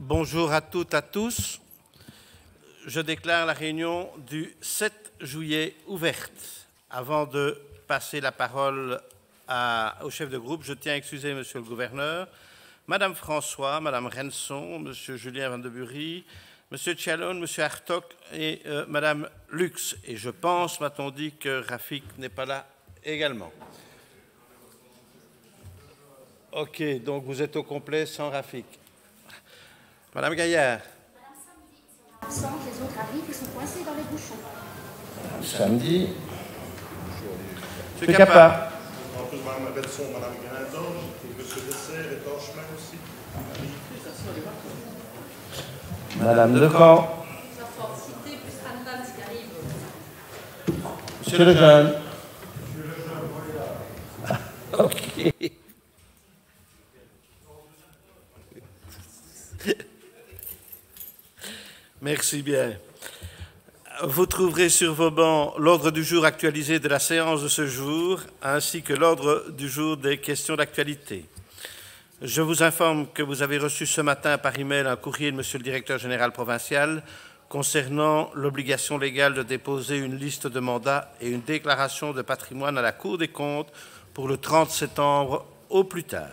Bonjour à toutes, à tous. Je déclare la réunion du 7 juillet ouverte. Avant de passer la parole au chef de groupe, je tiens à excuser Monsieur le gouverneur, Madame François, Madame Renson, Monsieur Julien Van de Bury, Monsieur Tchalon, Monsieur Hartog et Madame Lux. Et je pense, m'a-t-on dit, que Rafik n'est pas là également. Ok, donc vous êtes au complet sans Rafik. Madame Gaillard. Madame Samedi, sont absentes, les autres arrivent, ils sont coincés dans les bouchons. Samedi. Monsieur Capa. Madame Belson, Madame Guinandon, Monsieur Dessert et Torchemin aussi. Madame Lecamp. Monsieur Lejeune. Ok. Merci bien. Vous trouverez sur vos bancs l'ordre du jour actualisé de la séance de ce jour, ainsi que l'ordre du jour des questions d'actualité. Je vous informe que vous avez reçu ce matin par email un courrier de Monsieur le directeur général provincial concernant l'obligation légale de déposer une liste de mandats et une déclaration de patrimoine à la Cour des comptes pour le 30 septembre au plus tard.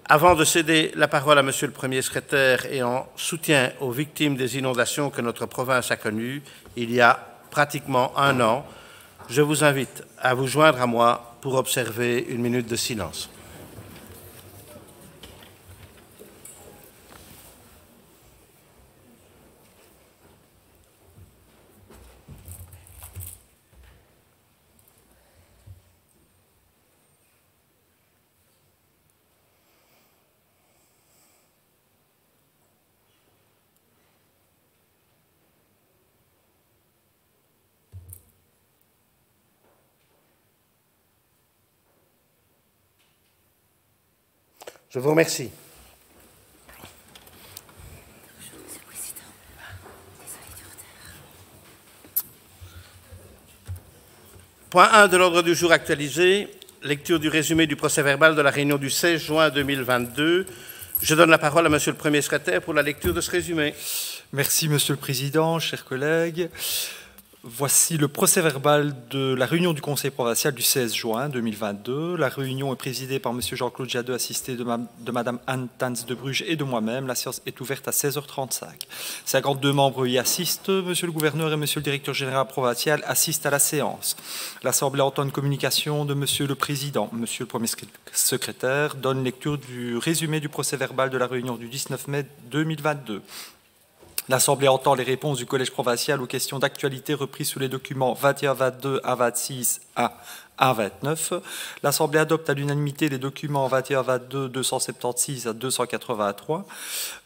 Avant de céder la parole à Monsieur le Premier secrétaire et en soutien aux victimes des inondations que notre province a connues il y a pratiquement un an, je vous invite à vous joindre à moi pour observer une minute de silence. Je vous remercie. Point 1 de l'ordre du jour actualisé, lecture du résumé du procès-verbal de la réunion du 16 juin 2022. Je donne la parole à Monsieur le Premier secrétaire pour la lecture de ce résumé. Merci Monsieur le Président, chers collègues. Voici le procès-verbal de la réunion du Conseil provincial du 16 juin 2022. La réunion est présidée par M. Jean-Claude Jadot, assisté de Mme Anne Tans de Bruges et de moi-même. La séance est ouverte à 16h35. 52 membres y assistent. M. le gouverneur et M. le directeur général provincial assistent à la séance. L'Assemblée entend une communication de M. le Président. M. le Premier secrétaire donne lecture du résumé du procès-verbal de la réunion du 19 mai 2022. L'Assemblée entend les réponses du Collège provincial aux questions d'actualité reprises sous les documents 21, 22, A26, A29. L'Assemblée adopte à l'unanimité les documents 21, 22, 276 à 283,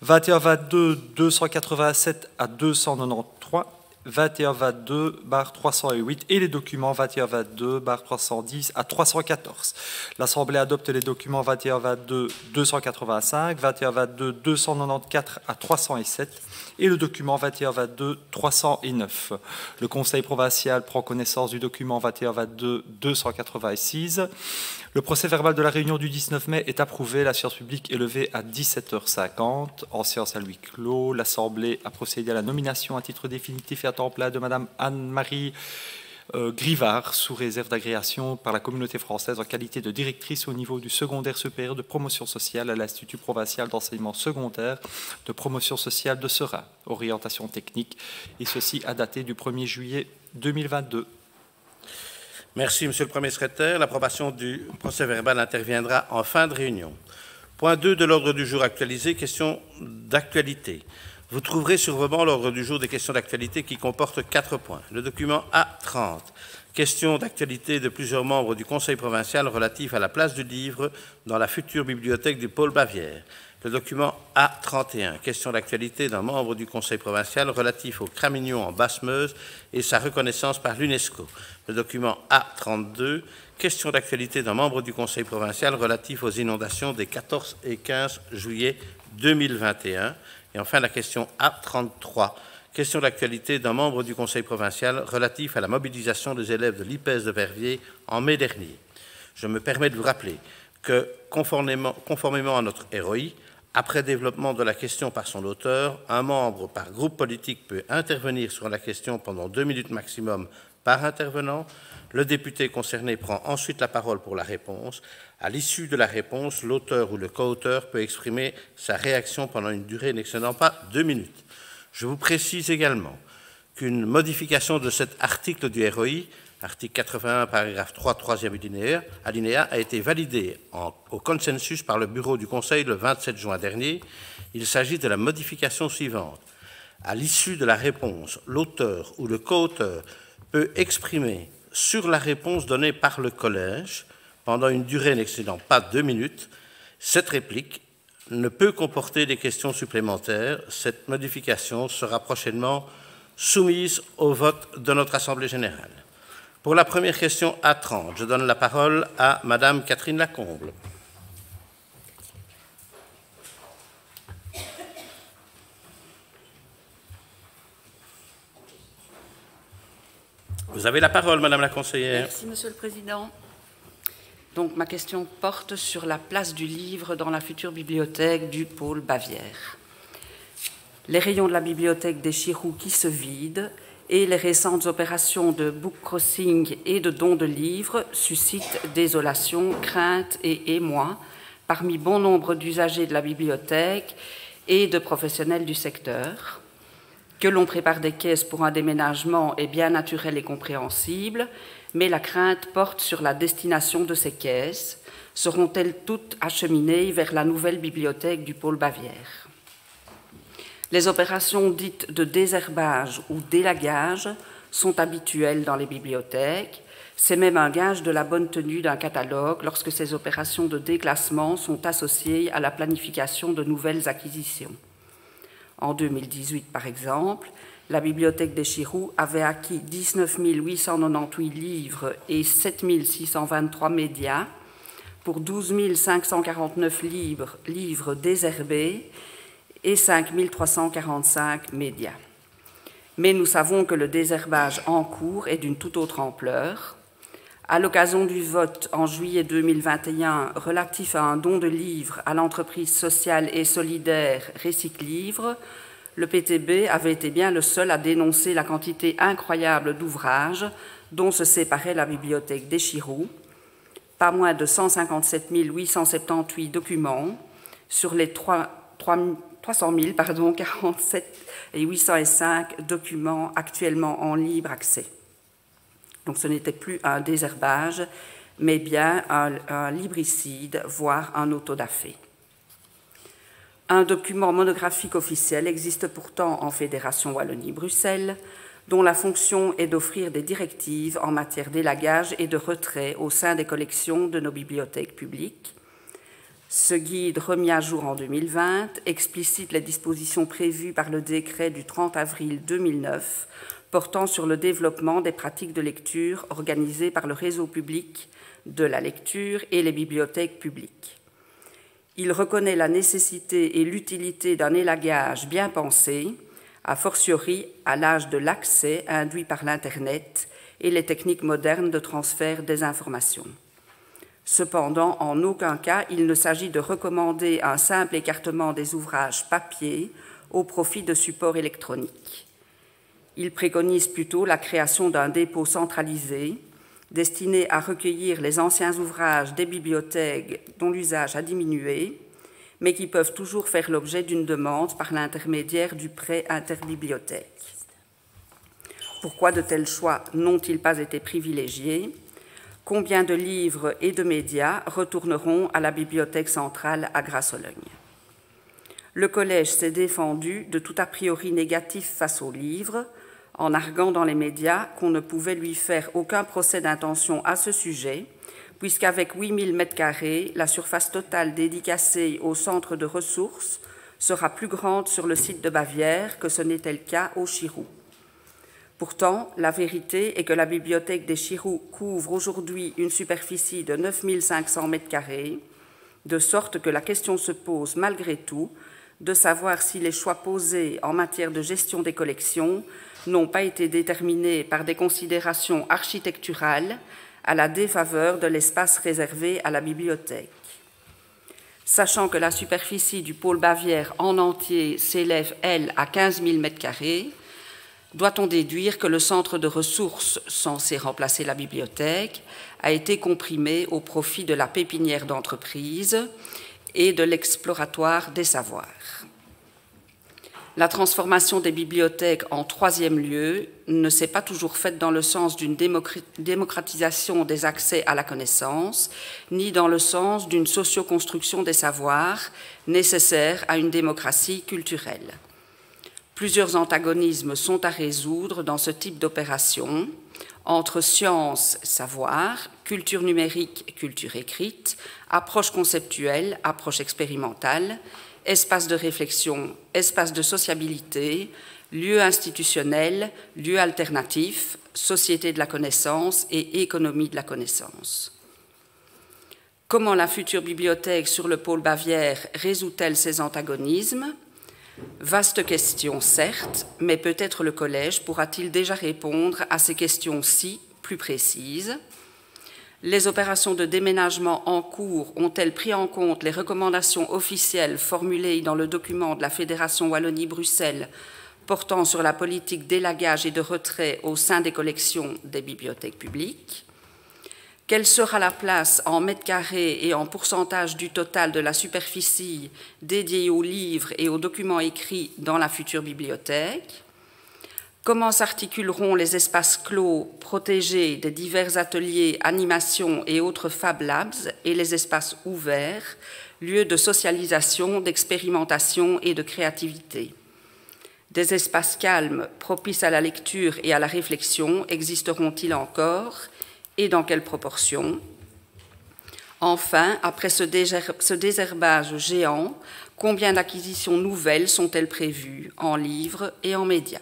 21, 22, 287 à 293, 21, 22, barre 308 et les documents 21, 22, barre 310 à 314. L'Assemblée adopte les documents 21, 22, 285, 21, 22, 294 à 307 et le document 21, 22, 309. Le Conseil provincial prend connaissance du document 21, 22, 286. Le procès-verbal de la réunion du 19 mai est approuvé. La séance publique est levée à 17h50. En séance à huis clos, l'Assemblée a procédé à la nomination à titre définitif et à temps plein de Mme Anne-Marie Grivard, sous réserve d'agréation par la communauté française en qualité de directrice au niveau du secondaire supérieur de promotion sociale à l'Institut provincial d'enseignement secondaire de promotion sociale de Seraing, orientation technique, et ceci à dater du 1er juillet 2022. Merci, Monsieur le Premier secrétaire. L'approbation du procès-verbal interviendra en fin de réunion. Point 2 de l'ordre du jour actualisé, questions d'actualité. Vous trouverez sur vos bancs l'ordre du jour des questions d'actualité qui comporte 4 points. Le document A30, questions d'actualité de plusieurs membres du Conseil provincial relatifs à la place du livre dans la future bibliothèque du pôle Bavière. Le document A31, question d'actualité d'un membre du Conseil provincial relatif au Cramignon en Basse-Meuse et sa reconnaissance par l'UNESCO. Le document A32, question d'actualité d'un membre du Conseil provincial relatif aux inondations des 14 et 15 juillet 2021. Et enfin, la question A33, question d'actualité d'un membre du Conseil provincial relatif à la mobilisation des élèves de l'IPES de Verviers en mai dernier. Je me permets de vous rappeler que, conformément à notre ROI, Après développement de la question par son auteur, un membre par groupe politique peut intervenir sur la question pendant 2 minutes maximum par intervenant. Le député concerné prend ensuite la parole pour la réponse. À l'issue de la réponse, l'auteur ou le co-auteur peut exprimer sa réaction pendant une durée n'excédant pas 2 minutes. Je vous précise également qu'une modification de cet article du ROI, article 81, paragraphe 3, 3e alinéa, a été validée au consensus par le bureau du Conseil le 27 juin dernier. Il s'agit de la modification suivante. À l'issue de la réponse, l'auteur ou le co-auteur peut exprimer sur la réponse donnée par le collège, pendant une durée n'excédant pas 2 minutes, cette réplique ne peut comporter des questions supplémentaires. Cette modification sera prochainement soumise au vote de notre Assemblée générale. Pour la première question A30, je donne la parole à Madame Catherine Lacombe. Vous avez la parole, Madame la conseillère. Merci, Monsieur le Président. Donc, ma question porte sur la place du livre dans la future bibliothèque du pôle Bavière. Les rayons de la bibliothèque des Chirous qui se vident et les récentes opérations de book crossing et de dons de livres suscitent désolation, crainte et émoi parmi bon nombre d'usagers de la bibliothèque et de professionnels du secteur. Que l'on prépare des caisses pour un déménagement est bien naturel et compréhensible, mais la crainte porte sur la destination de ces caisses. Seront-elles toutes acheminées vers la nouvelle bibliothèque du pôle Bavière? Les opérations dites de désherbage ou d'élagage sont habituelles dans les bibliothèques. C'est même un gage de la bonne tenue d'un catalogue lorsque ces opérations de déclassement sont associées à la planification de nouvelles acquisitions. En 2018, par exemple, la bibliothèque des Chirous avait acquis 19 898 livres et 7 623 médias pour 12 549 livres désherbés et 5 345 médias. Mais nous savons que le désherbage en cours est d'une toute autre ampleur. À l'occasion du vote en juillet 2021 relatif à un don de livres à l'entreprise sociale et solidaire Recyclivre, le PTB avait été bien le seul à dénoncer la quantité incroyable d'ouvrages dont se séparait la bibliothèque des Chirous, pas moins de 157 878 documents sur les 300 000, 47 et 805 documents actuellement en libre accès. Donc ce n'était plus un désherbage, mais bien un libricide, voire un autodafé. Un document monographique officiel existe pourtant en Fédération Wallonie-Bruxelles, dont la fonction est d'offrir des directives en matière d'élagage et de retrait au sein des collections de nos bibliothèques publiques. Ce guide, remis à jour en 2020, explicite les dispositions prévues par le décret du 30 avril 2009 portant sur le développement des pratiques de lecture organisées par le réseau public de la lecture et les bibliothèques publiques. Il reconnaît la nécessité et l'utilité d'un élagage bien pensé, a fortiori à l'âge de l'accès induit par l'Internet et les techniques modernes de transfert des informations. Cependant, en aucun cas, il ne s'agit de recommander un simple écartement des ouvrages papier au profit de supports électroniques. Il préconise plutôt la création d'un dépôt centralisé destiné à recueillir les anciens ouvrages des bibliothèques dont l'usage a diminué, mais qui peuvent toujours faire l'objet d'une demande par l'intermédiaire du prêt interbibliothèque. Pourquoi de tels choix n'ont-ils pas été privilégiés? Combien de livres et de médias retourneront à la bibliothèque centrale à Grasse-Sologne? Le collège s'est défendu de tout a priori négatif face aux livres, en arguant dans les médias qu'on ne pouvait lui faire aucun procès d'intention à ce sujet, puisqu'avec 8 000 m², la surface totale dédicacée au centre de ressources sera plus grande sur le site de Bavière que ce n'était le cas au Chirou. Pourtant, la vérité est que la bibliothèque des Chirous couvre aujourd'hui une superficie de 9 500 m², de sorte que la question se pose malgré tout de savoir si les choix posés en matière de gestion des collections n'ont pas été déterminés par des considérations architecturales à la défaveur de l'espace réservé à la bibliothèque. Sachant que la superficie du pôle Bavière en entier s'élève, elle, à 15 000 m², doit-on déduire que le centre de ressources censé remplacer la bibliothèque a été comprimé au profit de la pépinière d'entreprise et de l'exploratoire des savoirs. La transformation des bibliothèques en troisième lieu ne s'est pas toujours faite dans le sens d'une démocratisation des accès à la connaissance, ni dans le sens d'une socioconstruction des savoirs nécessaire à une démocratie culturelle. Plusieurs antagonismes sont à résoudre dans ce type d'opération entre science, savoir, culture numérique, culture écrite, approche conceptuelle, approche expérimentale, espace de réflexion, espace de sociabilité, lieu institutionnel, lieu alternatif, société de la connaissance et économie de la connaissance. Comment la future bibliothèque sur le pôle Bavière résout-elle ces antagonismes ? Vaste question, certes, mais peut-être le Collège pourra-t-il déjà répondre à ces questions-ci plus précises. Les opérations de déménagement en cours ont-elles pris en compte les recommandations officielles formulées dans le document de la Fédération Wallonie-Bruxelles portant sur la politique d'élagage et de retrait au sein des collections des bibliothèques publiques? Quelle sera la place en mètres carrés et en pourcentage du total de la superficie dédiée aux livres et aux documents écrits dans la future bibliothèque? Comment s'articuleront les espaces clos protégés des divers ateliers, animations et autres Fab Labs et les espaces ouverts, lieux de socialisation, d'expérimentation et de créativité? Des espaces calmes, propices à la lecture et à la réflexion, existeront-ils encore et dans quelle proportion? Enfin, après ce désherbage géant, combien d'acquisitions nouvelles sont-elles prévues en livres et en médias?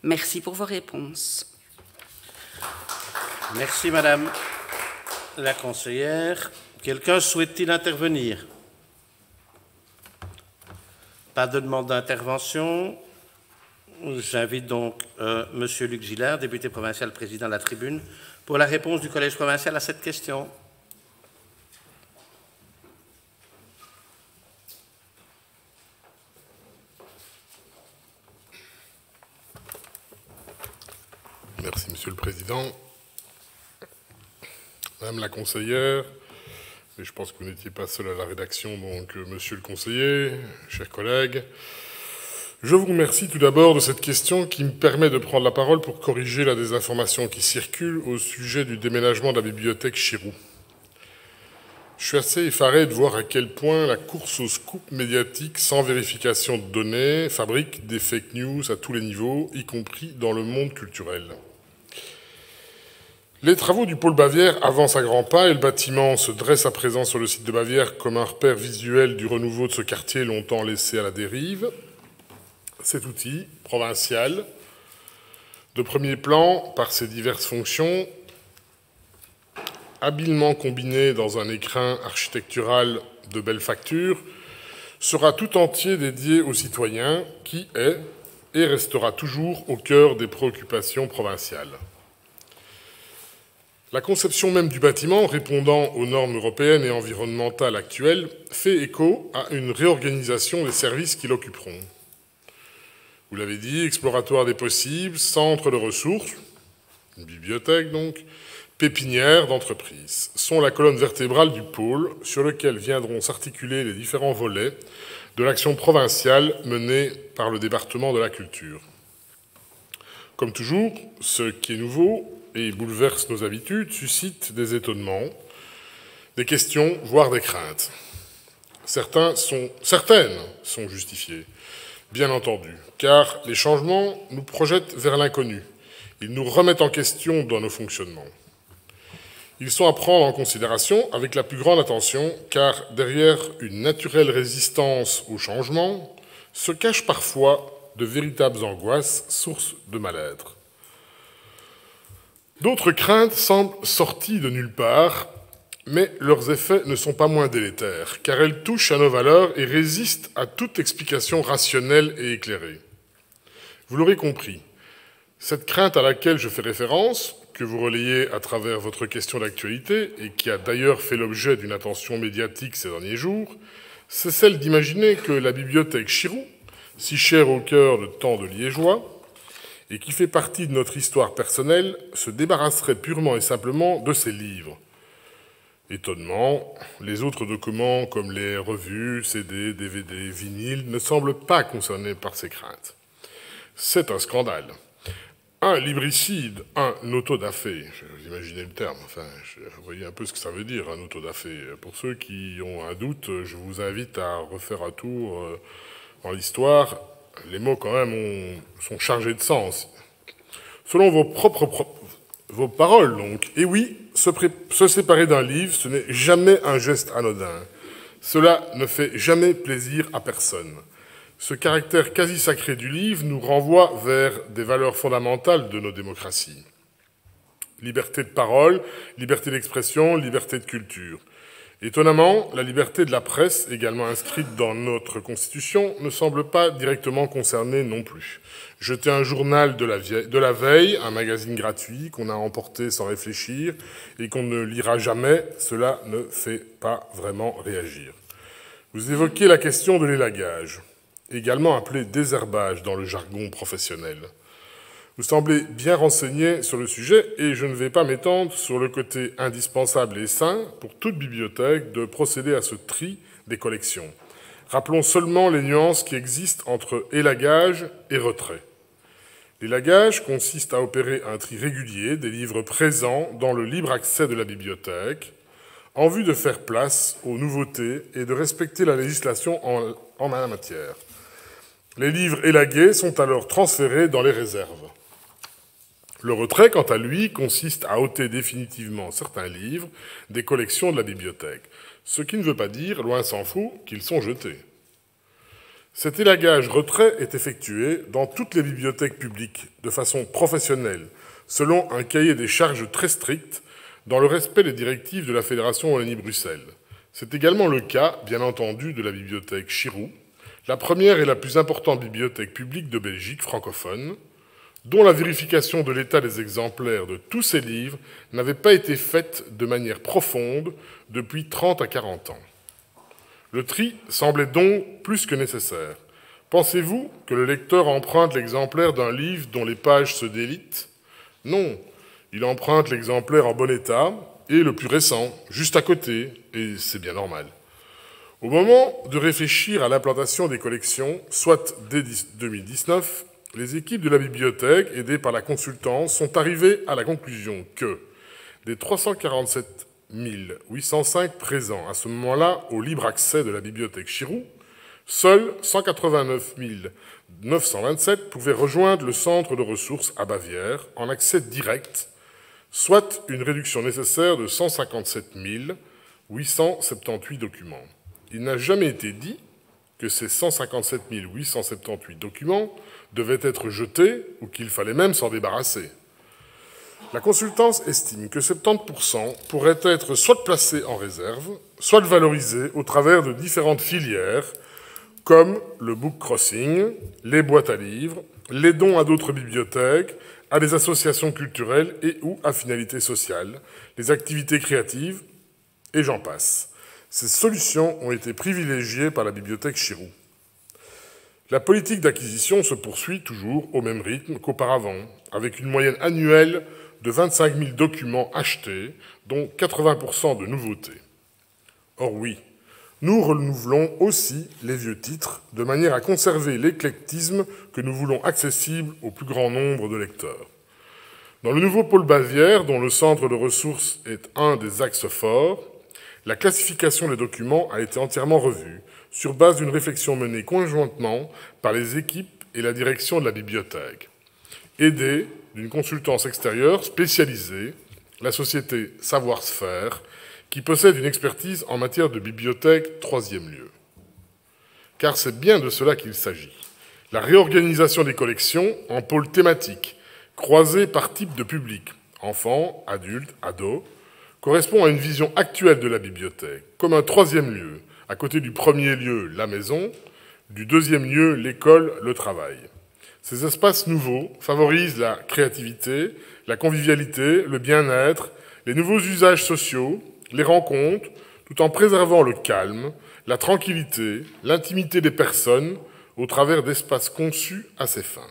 Merci pour vos réponses. Merci, Madame la conseillère. Quelqu'un souhaite-t-il intervenir? Pas de demande d'intervention. J'invite donc Monsieur Luc Gillard, député provincial, président de la tribune, pour la réponse du Collège provincial à cette question. Merci, Monsieur le Président. Madame la conseillère, mais je pense que vous n'étiez pas seul à la rédaction, donc Monsieur le conseiller, chers collègues, je vous remercie tout d'abord de cette question qui me permet de prendre la parole pour corriger la désinformation qui circule au sujet du déménagement de la bibliothèque Chirou. Je suis assez effaré de voir à quel point la course au scoop médiatique sans vérification de données fabrique des fake news à tous les niveaux, y compris dans le monde culturel. Les travaux du pôle Bavière avancent à grands pas et le bâtiment se dresse à présent sur le site de Bavière comme un repère visuel du renouveau de ce quartier longtemps laissé à la dérive. Cet outil provincial, de premier plan par ses diverses fonctions, habilement combiné dans un écrin architectural de belle facture, sera tout entier dédié aux citoyens qui est et restera toujours au cœur des préoccupations provinciales. La conception même du bâtiment, répondant aux normes européennes et environnementales actuelles, fait écho à une réorganisation des services qui l'occuperont. Vous l'avez dit, exploratoire des possibles, centre de ressources, une bibliothèque donc, pépinière d'entreprise, sont la colonne vertébrale du pôle sur lequel viendront s'articuler les différents volets de l'action provinciale menée par le département de la culture. Comme toujours, ce qui est nouveau et bouleverse nos habitudes suscite des étonnements, des questions, voire des craintes. Certaines sont justifiées, bien entendu, car les changements nous projettent vers l'inconnu. Ils nous remettent en question dans nos fonctionnements. Ils sont à prendre en considération avec la plus grande attention, car derrière une naturelle résistance au changement se cachent parfois de véritables angoisses, sources de mal-être. D'autres craintes semblent sorties de nulle part, mais leurs effets ne sont pas moins délétères, car elles touchent à nos valeurs et résistent à toute explication rationnelle et éclairée. Vous l'aurez compris, cette crainte à laquelle je fais référence que vous relayez à travers votre question d'actualité, et qui a d'ailleurs fait l'objet d'une attention médiatique ces derniers jours, c'est celle d'imaginer que la bibliothèque Chirou, si chère au cœur de tant de Liégeois, et qui fait partie de notre histoire personnelle, se débarrasserait purement et simplement de ses livres. Étonnement, les autres documents comme les revues, CD, DVD, vinyles ne semblent pas concernés par ces craintes. C'est un scandale. Un libricide, un autodafé, vous imaginez le terme, enfin, vous voyez un peu ce que ça veut dire, un autodafé. Pour ceux qui ont un doute, je vous invite à refaire un tour dans l'histoire. Les mots, quand même, sont chargés de sens. Selon vos paroles, donc, et oui, se séparer d'un livre, ce n'est jamais un geste anodin. Cela ne fait jamais plaisir à personne. Ce caractère quasi sacré du livre nous renvoie vers des valeurs fondamentales de nos démocraties. Liberté de parole, liberté d'expression, liberté de culture. Étonnamment, la liberté de la presse, également inscrite dans notre Constitution, ne semble pas directement concernée non plus. Jeter un journal de la veille, un magazine gratuit qu'on a emporté sans réfléchir et qu'on ne lira jamais, cela ne fait pas vraiment réagir. Vous évoquez la question de l'élagage, également appelé désherbage dans le jargon professionnel. Vous semblez bien renseigné sur le sujet et je ne vais pas m'étendre sur le côté indispensable et sain pour toute bibliothèque de procéder à ce tri des collections. Rappelons seulement les nuances qui existent entre élagage et retrait. L'élagage consiste à opérer un tri régulier des livres présents dans le libre accès de la bibliothèque en vue de faire place aux nouveautés et de respecter la législation en la matière. Les livres élagués sont alors transférés dans les réserves. Le retrait, quant à lui, consiste à ôter définitivement certains livres des collections de la bibliothèque, ce qui ne veut pas dire, loin s'en faut, qu'ils sont jetés. Cet élagage-retrait est effectué dans toutes les bibliothèques publiques, de façon professionnelle, selon un cahier des charges très strict, dans le respect des directives de la Fédération Wallonie-Bruxelles. C'est également le cas, bien entendu, de la bibliothèque Chirou, la première et la plus importante bibliothèque publique de Belgique francophone, dont la vérification de l'état des exemplaires de tous ces livres n'avait pas été faite de manière profonde depuis 30 à 40 ans. Le tri semblait donc plus que nécessaire. Pensez-vous que le lecteur emprunte l'exemplaire d'un livre dont les pages se délitent? Non, il emprunte l'exemplaire en bon état et le plus récent, juste à côté, et c'est bien normal. Au moment de réfléchir à l'implantation des collections, soit dès 2019, les équipes de la bibliothèque, aidées par la consultance, sont arrivées à la conclusion que des 347 805 présents à ce moment-là au libre accès de la bibliothèque Chirou, seuls 189 927 pouvaient rejoindre le centre de ressources à Bavière en accès direct, soit une réduction nécessaire de 157 878 documents. Il n'a jamais été dit que ces 157 878 documents devaient être jetés ou qu'il fallait même s'en débarrasser. La consultance estime que 70% pourraient être soit placés en réserve, soit valorisés au travers de différentes filières, comme le book crossing, les boîtes à livres, les dons à d'autres bibliothèques, à des associations culturelles et ou à finalité sociale, les activités créatives, et j'en passe. Ces solutions ont été privilégiées par la bibliothèque Chirou. La politique d'acquisition se poursuit toujours au même rythme qu'auparavant, avec une moyenne annuelle de 25 000 documents achetés, dont 80% de nouveautés. Or oui, nous renouvelons aussi les vieux titres, de manière à conserver l'éclectisme que nous voulons accessible au plus grand nombre de lecteurs. Dans le nouveau pôle Bavière, dont le centre de ressources est un des axes forts, la classification des documents a été entièrement revue, sur base d'une réflexion menée conjointement par les équipes et la direction de la bibliothèque, aidée d'une consultance extérieure spécialisée, la société Savoir-Sphère, qui possède une expertise en matière de bibliothèque troisième lieu. Car c'est bien de cela qu'il s'agit. La réorganisation des collections en pôles thématiques, croisés par type de public, enfants, adultes, ados, correspond à une vision actuelle de la bibliothèque, comme un troisième lieu, à côté du premier lieu, la maison, du deuxième lieu, l'école, le travail. Ces espaces nouveaux favorisent la créativité, la convivialité, le bien-être, les nouveaux usages sociaux, les rencontres, tout en préservant le calme, la tranquillité, l'intimité des personnes au travers d'espaces conçus à ces fins.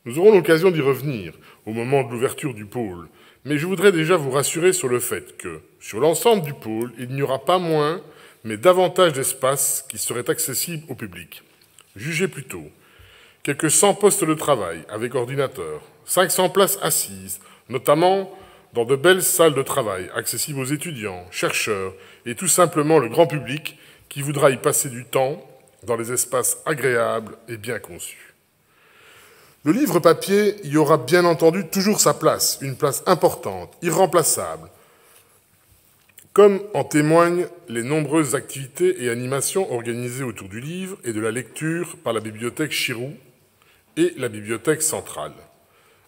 Nous aurons l'occasion d'y revenir au moment de l'ouverture du pôle, mais je voudrais déjà vous rassurer sur le fait que, sur l'ensemble du pôle, il n'y aura pas moins, mais davantage d'espaces qui seraient accessibles au public. Jugez plutôt. Quelques 100 postes de travail avec ordinateur, 500 places assises, notamment dans de belles salles de travail accessibles aux étudiants, chercheurs et tout simplement le grand public qui voudra y passer du temps dans des espaces agréables et bien conçus. Le livre papier y aura bien entendu toujours sa place, une place importante, irremplaçable, comme en témoignent les nombreuses activités et animations organisées autour du livre et de la lecture par la bibliothèque Chirou et la bibliothèque centrale.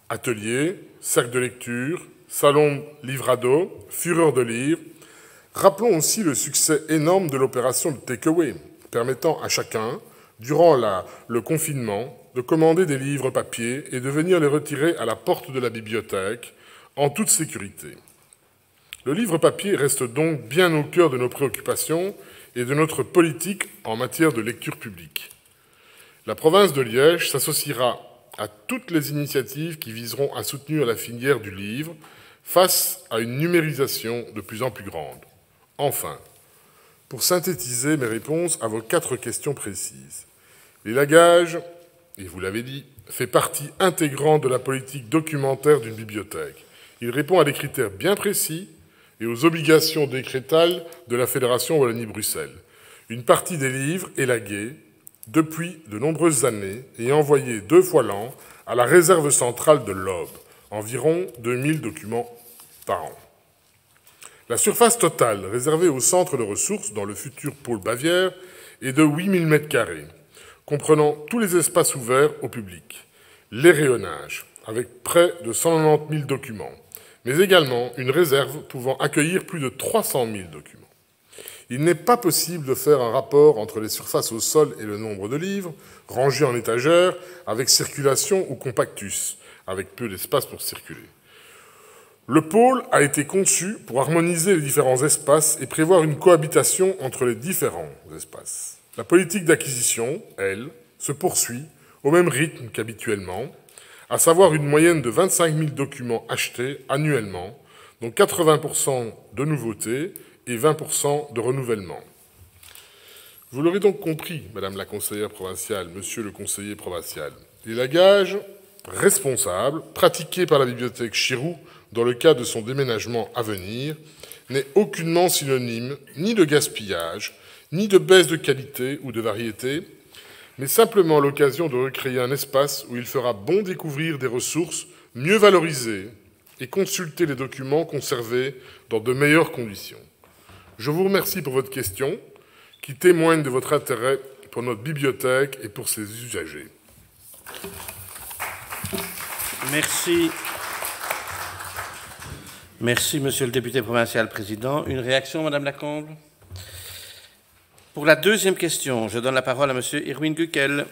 Ateliers, cercles de lecture, salons livrado, fureur de livres. Rappelons aussi le succès énorme de l'opération de takeaway, permettant à chacun, durant le confinement, de commander des livres papier et de venir les retirer à la porte de la bibliothèque en toute sécurité. Le livre papier reste donc bien au cœur de nos préoccupations et de notre politique en matière de lecture publique. La province de Liège s'associera à toutes les initiatives qui viseront à soutenir la filière du livre face à une numérisation de plus en plus grande. Enfin, pour synthétiser mes réponses à vos 4 questions précises, l'élagage, et vous l'avez dit, fait partie intégrante de la politique documentaire d'une bibliothèque. Il répond à des critères bien précis et aux obligations décrétales de la Fédération Wallonie-Bruxelles. Une partie des livres est laguée depuis de nombreuses années et envoyée 2 fois l'an à la réserve centrale de l'Aube, environ 2000 documents par an. La surface totale réservée au centre de ressources dans le futur pôle Bavière est de 8000 m², comprenant tous les espaces ouverts au public, les rayonnages, avec près de 190 000 documents, mais également une réserve pouvant accueillir plus de 300 000 documents. Il n'est pas possible de faire un rapport entre les surfaces au sol et le nombre de livres, rangés en étagères, avec circulation ou compactus, avec peu d'espace pour circuler. Le pôle a été conçu pour harmoniser les différents espaces et prévoir une cohabitation entre les différents espaces. La politique d'acquisition, elle, se poursuit au même rythme qu'habituellement, à savoir une moyenne de 25 000 documents achetés annuellement, dont 80% de nouveautés et 20% de renouvellement. Vous l'aurez donc compris, Madame la conseillère provinciale, Monsieur le conseiller provincial, l'élagage responsable, pratiqué par la bibliothèque Chirou dans le cadre de son déménagement à venir, n'est aucunement synonyme ni de gaspillage, ni de baisse de qualité ou de variété, mais simplement l'occasion de recréer un espace où il fera bon découvrir des ressources mieux valorisées et consulter les documents conservés dans de meilleures conditions. Je vous remercie pour votre question, qui témoigne de votre intérêt pour notre bibliothèque et pour ses usagers. Merci. Merci, Monsieur le député provincial président. Une réaction, Madame Lacombe? Pour la deuxième question, je donne la parole à Monsieur Irwin Guckel.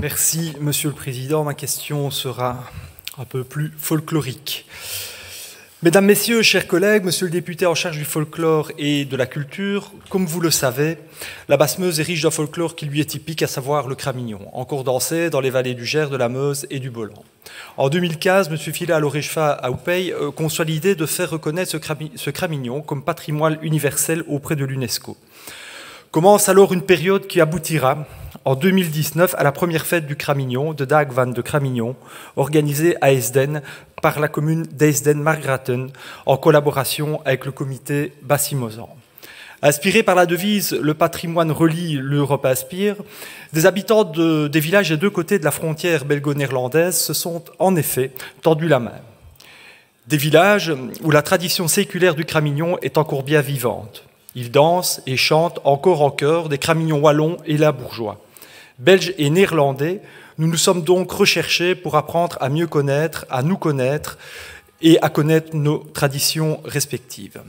Merci, Monsieur le Président. Ma question sera un peu plus folklorique. Mesdames, Messieurs, chers collègues, Monsieur le député en charge du folklore et de la culture, comme vous le savez, la Basse-Meuse est riche d'un folklore qui lui est typique, à savoir le cramignon, encore dansé dans les vallées du Gers, de la Meuse et du Bolan. En 2015, M. Phila Lorefa Aupey conçoit l'idée de faire reconnaître ce cramignon comme patrimoine universel auprès de l'UNESCO. Commence alors une période qui aboutira en 2019 à la première fête du Cramignon, de Dag van de Cramignon, organisée à Esden par la commune d'Esden-Margraten en collaboration avec le comité Bassimozan. Inspiré par la devise « Le patrimoine relie, l'Europe inspire », des habitants des villages des 2 côtés de la frontière belgo-néerlandaise se sont en effet tendus la main. Des villages où la tradition séculaire du Cramignon est encore bien vivante. Ils dansent et chantent encore en chœur des Cramignons wallons et labourgeois. Belges et néerlandais, nous nous sommes donc recherchés pour apprendre à mieux connaître, à nous connaître et à connaître nos traditions respectives.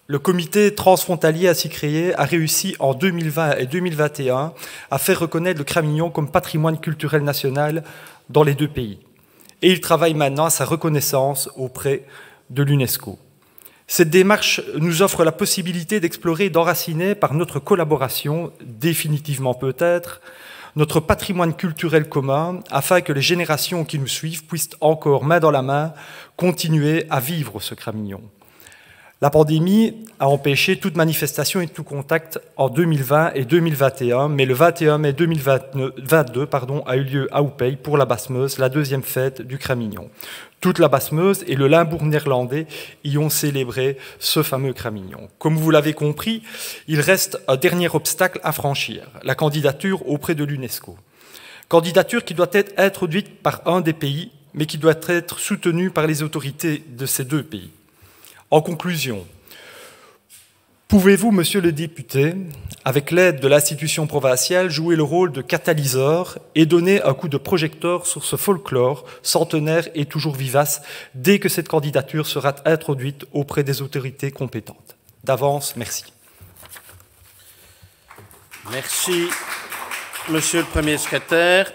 Le comité transfrontalier ainsi créé a réussi en 2020 et 2021 à faire reconnaître le Cramignon comme patrimoine culturel national dans les deux pays. Et il travaille maintenant à sa reconnaissance auprès de l'UNESCO. Cette démarche nous offre la possibilité d'explorer et d'enraciner par notre collaboration, définitivement peut-être, notre patrimoine culturel commun, afin que les générations qui nous suivent puissent encore, main dans la main, continuer à vivre ce Cramignon. La pandémie a empêché toute manifestation et tout contact en 2020 et 2021, mais le 21 mai 2022 a eu lieu à Oupey pour la Basse-Meuse, la deuxième fête du Cramignon. Toute la Basse-Meuse et le Limbourg néerlandais y ont célébré ce fameux Cramignon. Comme vous l'avez compris, il reste un dernier obstacle à franchir, la candidature auprès de l'UNESCO. Candidature qui doit être introduite par un des pays, mais qui doit être soutenue par les autorités de ces deux pays. En conclusion, pouvez-vous, monsieur le député, avec l'aide de l'institution provinciale, jouer le rôle de catalyseur et donner un coup de projecteur sur ce folklore centenaire et toujours vivace dès que cette candidature sera introduite auprès des autorités compétentes? D'avance, merci. Merci, monsieur le Premier secrétaire.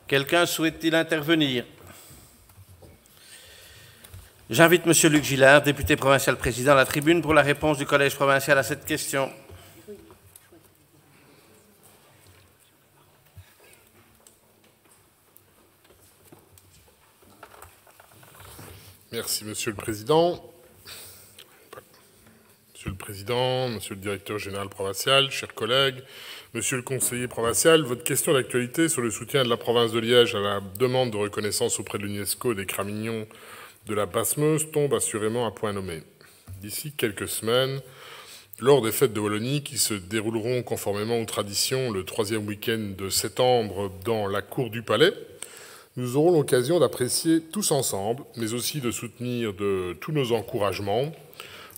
Quelqu'un souhaite-t-il intervenir? J'invite monsieur Luc Gillard, député provincial président, à la tribune pour la réponse du Collège provincial à cette question. Merci, Monsieur le Président. Monsieur le Président, Monsieur le Directeur général provincial, chers collègues, Monsieur le Conseiller provincial, votre question d'actualité sur le soutien de la province de Liège à la demande de reconnaissance auprès de l'UNESCO des Cramignons de la Basse-Meuse tombe assurément à point nommé. D'ici quelques semaines, lors des fêtes de Wallonie qui se dérouleront conformément aux traditions le 3e week-end de septembre dans la cour du Palais, nous aurons l'occasion d'apprécier tous ensemble, mais aussi de soutenir de tous nos encouragements,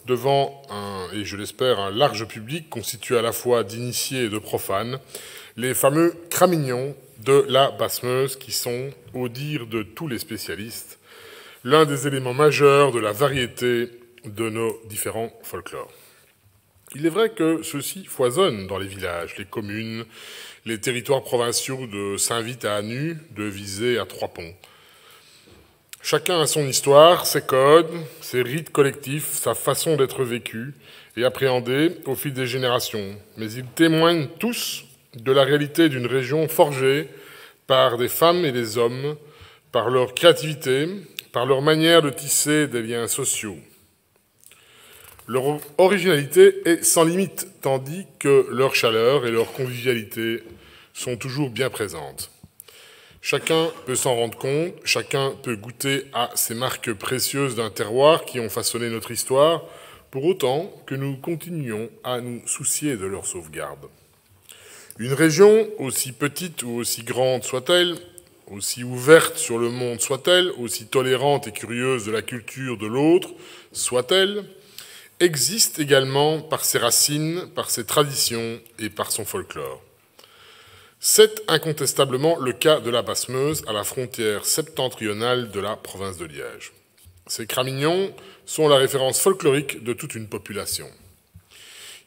devant et je l'espère, un large public constitué à la fois d'initiés et de profanes, les fameux Cramignons de la Basse-Meuse qui sont, au dire de tous les spécialistes, l'un des éléments majeurs de la variété de nos différents folklores. Il est vrai que ceux-ci foisonnent dans les villages, les communes, les territoires provinciaux de Saint-Vite à Anu, de Visé à Trois-Ponts. Chacun a son histoire, ses codes, ses rites collectifs, sa façon d'être vécu et appréhendé au fil des générations. Mais ils témoignent tous de la réalité d'une région forgée par des femmes et des hommes, par leur créativité, par leur manière de tisser des liens sociaux. Leur originalité est sans limite, tandis que leur chaleur et leur convivialité sont toujours bien présentes. Chacun peut s'en rendre compte, chacun peut goûter à ces marques précieuses d'un terroir qui ont façonné notre histoire, pour autant que nous continuions à nous soucier de leur sauvegarde. Une région, aussi petite ou aussi grande soit-elle, aussi ouverte sur le monde soit-elle, aussi tolérante et curieuse de la culture de l'autre soit-elle, existe également par ses racines, par ses traditions et par son folklore. C'est incontestablement le cas de la Basse-Meuse, à la frontière septentrionale de la province de Liège. Ces Cramignons sont la référence folklorique de toute une population.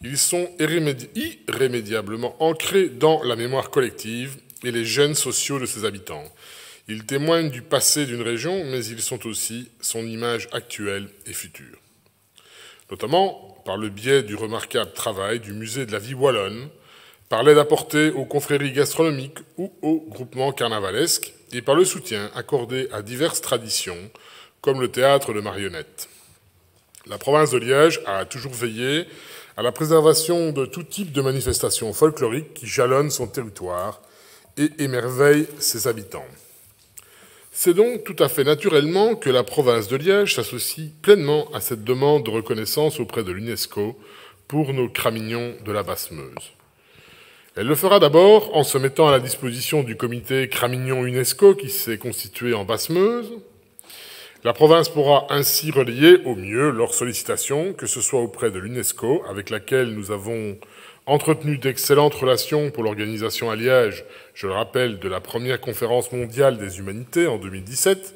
Ils sont irrémédiablement ancrés dans la mémoire collective et les gènes sociaux de ses habitants. Ils témoignent du passé d'une région, mais ils sont aussi son image actuelle et future. Notamment par le biais du remarquable travail du Musée de la vie wallonne, par l'aide apportée aux confréries gastronomiques ou aux groupements carnavalesques, et par le soutien accordé à diverses traditions, comme le théâtre de marionnettes. La province de Liège a toujours veillé à la préservation de tout type de manifestations folkloriques qui jalonnent son territoire et émerveillent ses habitants. C'est donc tout à fait naturellement que la province de Liège s'associe pleinement à cette demande de reconnaissance auprès de l'UNESCO pour nos Cramignons de la Basse-Meuse. Elle le fera d'abord en se mettant à la disposition du comité Cramignon UNESCO qui s'est constitué en Basse-Meuse. La province pourra ainsi relayer au mieux leurs sollicitations, que ce soit auprès de l'UNESCO, avec laquelle nous avons entretenu d'excellentes relations pour l'organisation à Liège, je le rappelle, de la première conférence mondiale des humanités en 2017,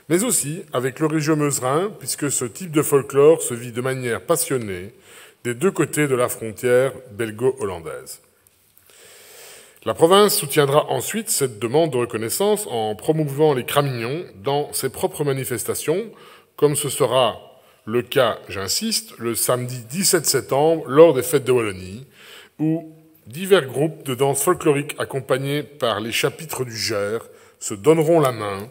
mais aussi avec le Régio-Meuserin, puisque ce type de folklore se vit de manière passionnée des deux côtés de la frontière belgo-hollandaise. La province soutiendra ensuite cette demande de reconnaissance en promouvant les Cramignons dans ses propres manifestations, comme ce sera le cas, j'insiste, le samedi 17 septembre lors des Fêtes de Wallonie, où divers groupes de danse folklorique accompagnés par les chapitres du Gers se donneront la main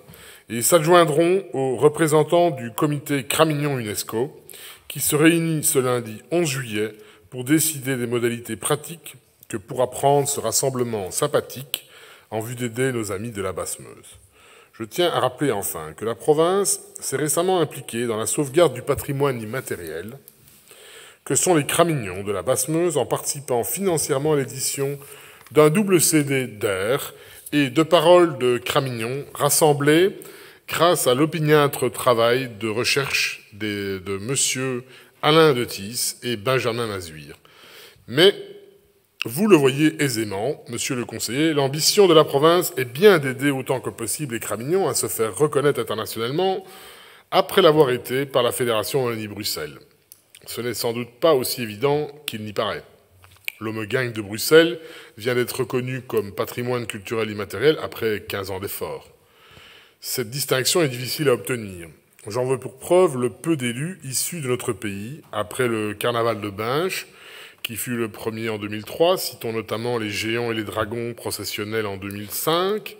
et s'adjoindront aux représentants du comité Cramignon UNESCO qui se réunit ce lundi 11 juillet pour décider des modalités pratiques que pourra prendre ce rassemblement sympathique en vue d'aider nos amis de la Basse-Meuse. Je tiens à rappeler enfin que la province s'est récemment impliquée dans la sauvegarde du patrimoine immatériel que sont les Cramignons de la Basse-Meuse en participant financièrement à l'édition d'un double CD d'air et de paroles de Cramignon rassemblées grâce à l'opiniâtre travail de recherche de M. Alain de Tis et Benjamin Mazuire. Mais vous le voyez aisément, monsieur le conseiller, l'ambition de la province est bien d'aider autant que possible les Cramignons à se faire reconnaître internationalement après l'avoir été par la Fédération Wallonie-Bruxelles. Ce n'est sans doute pas aussi évident qu'il n'y paraît. L'Homegang de Bruxelles vient d'être reconnu comme patrimoine culturel immatériel après 15 ans d'efforts. Cette distinction est difficile à obtenir. J'en veux pour preuve le peu d'élus issus de notre pays après le carnaval de Binche, qui fut le premier en 2003, citons notamment les géants et les dragons processionnels en 2005,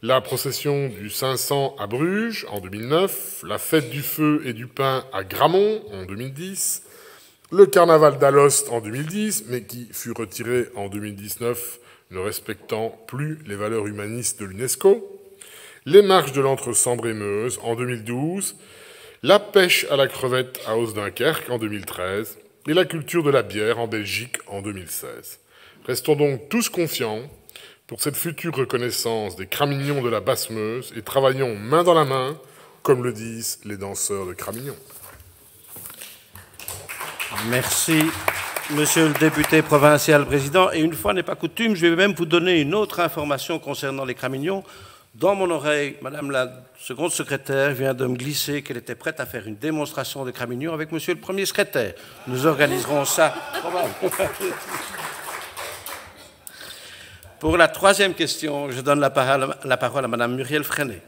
la procession du 500 à Bruges en 2009, la fête du feu et du pain à Gramont en 2010, le carnaval d'Alost en 2010, mais qui fut retiré en 2019, ne respectant plus les valeurs humanistes de l'UNESCO, les marches de l'Entre-Sambre-et-Meuse en 2012, la pêche à la crevette à Haus-Dunkerque en 2013, et la culture de la bière en Belgique en 2016. Restons donc tous confiants pour cette future reconnaissance des Cramignons de la Basse-Meuse et travaillons main dans la main, comme le disent les danseurs de Cramignon. Merci, monsieur le député provincial président. Et une fois n'est pas coutume, je vais même vous donner une autre information concernant les Cramignons. Dans mon oreille, madame la seconde secrétaire vient de me glisser qu'elle était prête à faire une démonstration de Cramignon avec monsieur le premier secrétaire. Nous organiserons ça. Pour la troisième question, je donne la parole à madame Muriel Freinet.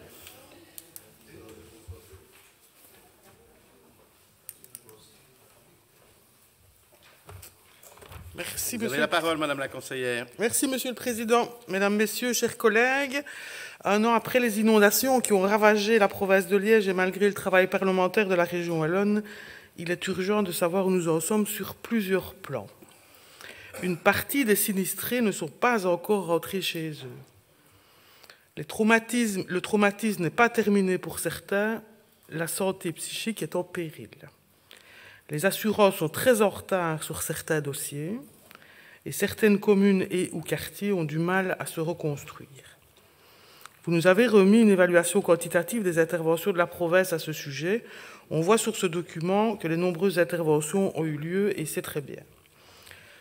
Merci, Vous avez la parole, madame la conseillère. Merci, monsieur le président. Mesdames, messieurs, chers collègues, un an après les inondations qui ont ravagé la province de Liège et malgré le travail parlementaire de la région wallonne, il est urgent de savoir où nous en sommes sur plusieurs plans. Une partie des sinistrés ne sont pas encore rentrés chez eux. Le traumatisme n'est pas terminé pour certains, la santé psychique est en péril. Les assurances sont très en retard sur certains dossiers et certaines communes et ou quartiers ont du mal à se reconstruire. Vous nous avez remis une évaluation quantitative des interventions de la province à ce sujet. On voit sur ce document que les nombreuses interventions ont eu lieu et c'est très bien.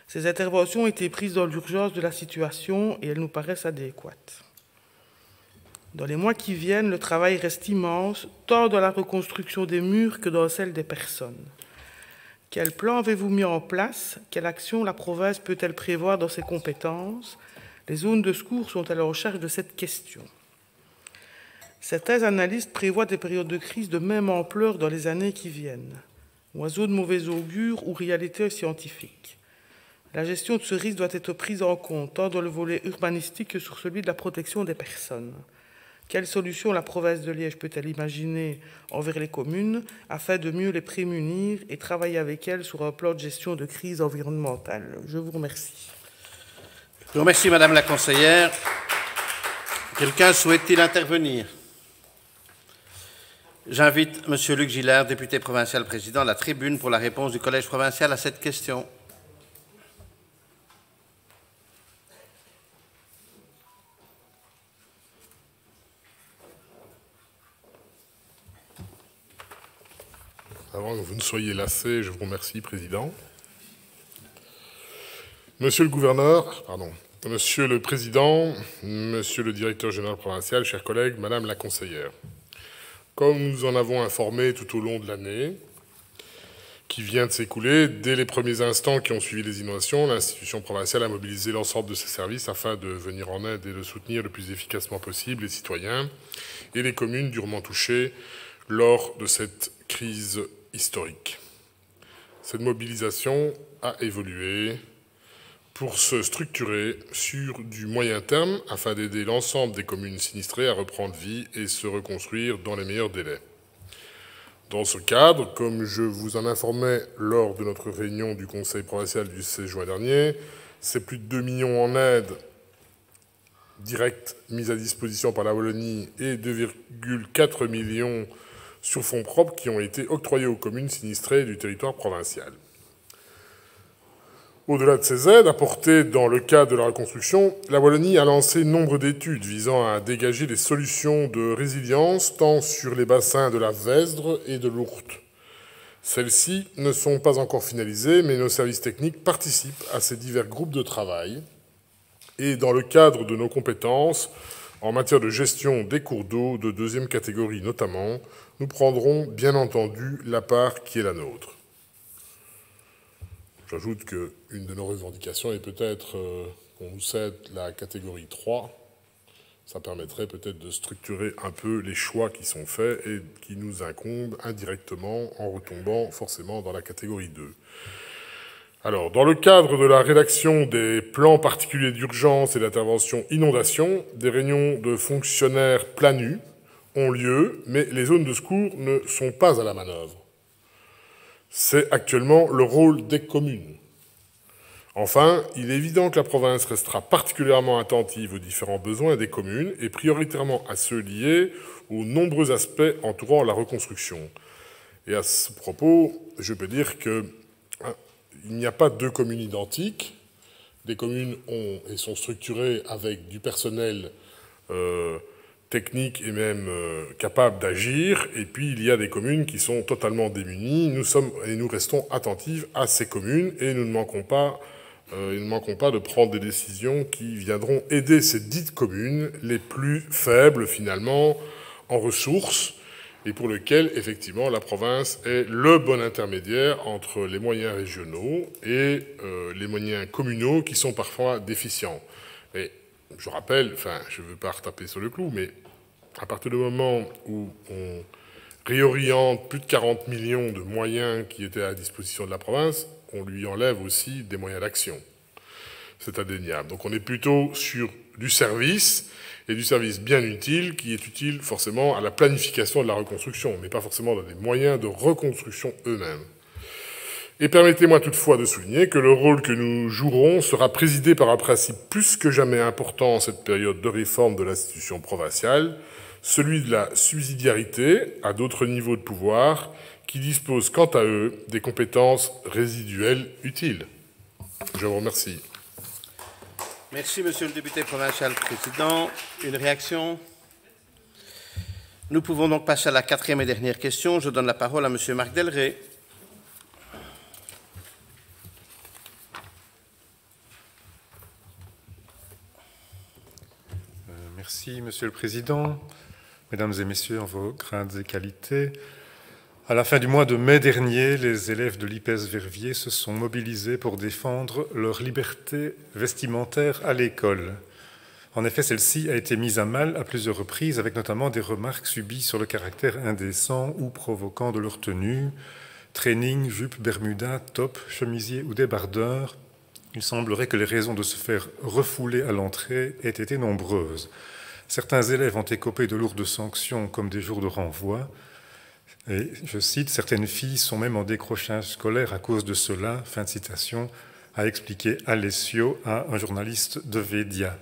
Ces interventions ont été prises dans l'urgence de la situation et elles nous paraissent adéquates. Dans les mois qui viennent, le travail reste immense, tant dans la reconstruction des murs que dans celle des personnes. Quel plan avez-vous mis en place? Quelle action la province peut-elle prévoir dans ses compétences? Les zones de secours sont-elles en charge de cette question? Certains analystes prévoient des périodes de crise de même ampleur dans les années qui viennent. Oiseau de mauvais augure ou réalité scientifique. La gestion de ce risque doit être prise en compte, tant dans le volet urbanistique que sur celui de la protection des personnes. Quelles solutions la province de Liège peut-elle imaginer envers les communes afin de mieux les prémunir et travailler avec elles sur un plan de gestion de crise environnementale? Je vous remercie. Je vous remercie, madame la conseillère. Quelqu'un souhaite-t-il intervenir? J'invite monsieur Luc Gillard, député provincial président, à la tribune pour la réponse du collège provincial à cette question. Avant que vous ne soyez lassés, je vous remercie, Président. Monsieur le gouverneur, Monsieur le Président, Monsieur le directeur général provincial, chers collègues, Madame la conseillère. Comme nous en avons informé tout au long de l'année qui vient de s'écouler, dès les premiers instants qui ont suivi les inondations, l'institution provinciale a mobilisé l'ensemble de ses services afin de venir en aide et de soutenir le plus efficacement possible les citoyens et les communes durement touchées lors de cette crise historique. Cette mobilisation a évolué pour se structurer sur du moyen terme afin d'aider l'ensemble des communes sinistrées à reprendre vie et se reconstruire dans les meilleurs délais. Dans ce cadre, comme je vous en informais lors de notre réunion du Conseil provincial du 16 juin dernier, c'est plus de 2 millions en aide directe mise à disposition par la Wallonie et 2,4 millions sur fonds propres qui ont été octroyés aux communes sinistrées du territoire provincial. Au-delà de ces aides apportées dans le cadre de la reconstruction, la Wallonie a lancé nombre d'études visant à dégager des solutions de résilience tant sur les bassins de la Vesdre et de l'Ourthe. Celles-ci ne sont pas encore finalisées, mais nos services techniques participent à ces divers groupes de travail. Et dans le cadre de nos compétences, en matière de gestion des cours d'eau de deuxième catégorie notamment, nous prendrons bien entendu la part qui est la nôtre. J'ajoute qu'une de nos revendications est peut-être qu'on nous cède la catégorie 3. Ça permettrait peut-être de structurer un peu les choix qui sont faits et qui nous incombent indirectement en retombant forcément dans la catégorie 2. Alors, dans le cadre de la rédaction des plans particuliers d'urgence et d'intervention inondation, des réunions de fonctionnaires planus ont lieu, mais les zones de secours ne sont pas à la manœuvre. C'est actuellement le rôle des communes. Enfin, il est évident que la province restera particulièrement attentive aux différents besoins des communes et prioritairement à ceux liés aux nombreux aspects entourant la reconstruction. Et à ce propos, je peux dire qu'il n'y a pas deux communes identiques. Des communes sont structurées avec du personnel technique et même capable d'agir, et puis il y a des communes qui sont totalement démunies. Nous restons attentifs à ces communes et nous ne manquons pas de prendre des décisions qui viendront aider ces dites communes les plus faibles finalement en ressources et pour lesquelles effectivement la province est le bon intermédiaire entre les moyens régionaux et les moyens communaux qui sont parfois déficients. Et je rappelle, je ne veux pas retaper sur le clou, mais à partir du moment où on réoriente plus de 40 millions de moyens qui étaient à la disposition de la province, on lui enlève aussi des moyens d'action. C'est indéniable. Donc on est plutôt sur du service, et du service bien utile, qui est utile forcément à la planification de la reconstruction, mais pas forcément dans des moyens de reconstruction eux-mêmes. Et permettez-moi toutefois de souligner que le rôle que nous jouerons sera présidé par un principe plus que jamais important en cette période de réforme de l'institution provinciale, celui de la subsidiarité à d'autres niveaux de pouvoir qui disposent quant à eux des compétences résiduelles utiles. Je vous remercie. Merci, Monsieur le député provincial président. Une réaction? Nous pouvons donc passer à la quatrième et dernière question. Je donne la parole à Monsieur Marc Delray. Merci, Monsieur le Président. Mesdames et Messieurs, en vos grades et qualités, à la fin du mois de mai dernier, les élèves de l'IPES Verviers se sont mobilisés pour défendre leur liberté vestimentaire à l'école. En effet, celle-ci a été mise à mal à plusieurs reprises, avec notamment des remarques subies sur le caractère indécent ou provoquant de leur tenue, training, jupe, bermuda, top, chemisier ou débardeur. Il semblerait que les raisons de se faire refouler à l'entrée aient été nombreuses. Certains élèves ont écopé de lourdes sanctions comme des jours de renvoi. Et je cite, « Certaines filles sont même en décrochage scolaire à cause de cela », fin de citation, a expliqué Alessio à un journaliste de Vedia.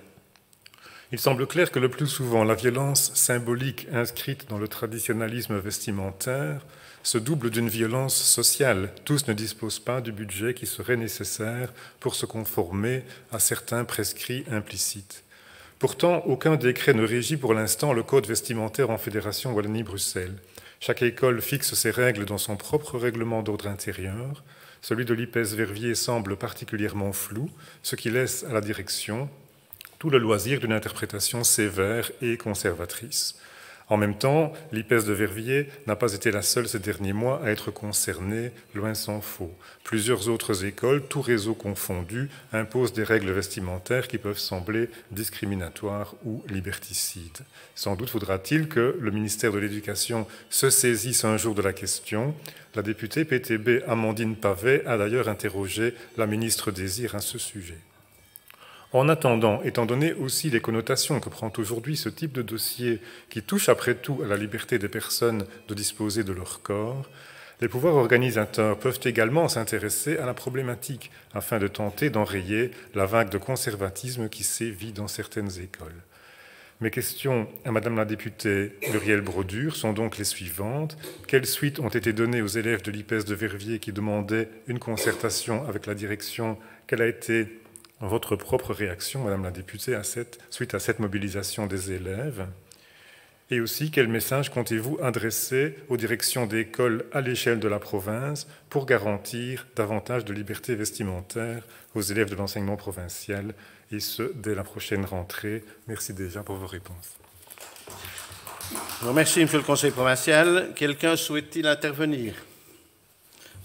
Il semble clair que le plus souvent, la violence symbolique inscrite dans le traditionnalisme vestimentaire se double d'une violence sociale. Tous ne disposent pas du budget qui serait nécessaire pour se conformer à certains prescrits implicites. Pourtant, aucun décret ne régit pour l'instant le code vestimentaire en Fédération Wallonie-Bruxelles. Chaque école fixe ses règles dans son propre règlement d'ordre intérieur. Celui de l'IPES Verviers semble particulièrement flou, ce qui laisse à la direction tout le loisir d'une interprétation sévère et conservatrice. En même temps, l'IPES de Verviers n'a pas été la seule ces derniers mois à être concernée, loin s'en faut. Plusieurs autres écoles, tous réseaux confondus, imposent des règles vestimentaires qui peuvent sembler discriminatoires ou liberticides. Sans doute faudra-t-il que le ministère de l'Éducation se saisisse un jour de la question. La députée PTB Amandine Pavet a d'ailleurs interrogé la ministre Désir à ce sujet. En attendant, étant donné aussi les connotations que prend aujourd'hui ce type de dossier qui touche après tout à la liberté des personnes de disposer de leur corps, les pouvoirs organisateurs peuvent également s'intéresser à la problématique afin de tenter d'enrayer la vague de conservatisme qui sévit dans certaines écoles. Mes questions à Madame la députée Muriel Brodure sont donc les suivantes. Quelles suites ont été données aux élèves de l'IPES de Verviers qui demandaient une concertation avec la direction? Quelle a été votre propre réaction, Madame la députée, suite à cette mobilisation des élèves? Et aussi, quel message comptez-vous adresser aux directions d'écoles à l'échelle de la province pour garantir davantage de liberté vestimentaire aux élèves de l'enseignement provincial, et ce, dès la prochaine rentrée? Merci déjà pour vos réponses. Je vous remercie, Monsieur le Conseil provincial. Quelqu'un souhaite-t-il intervenir?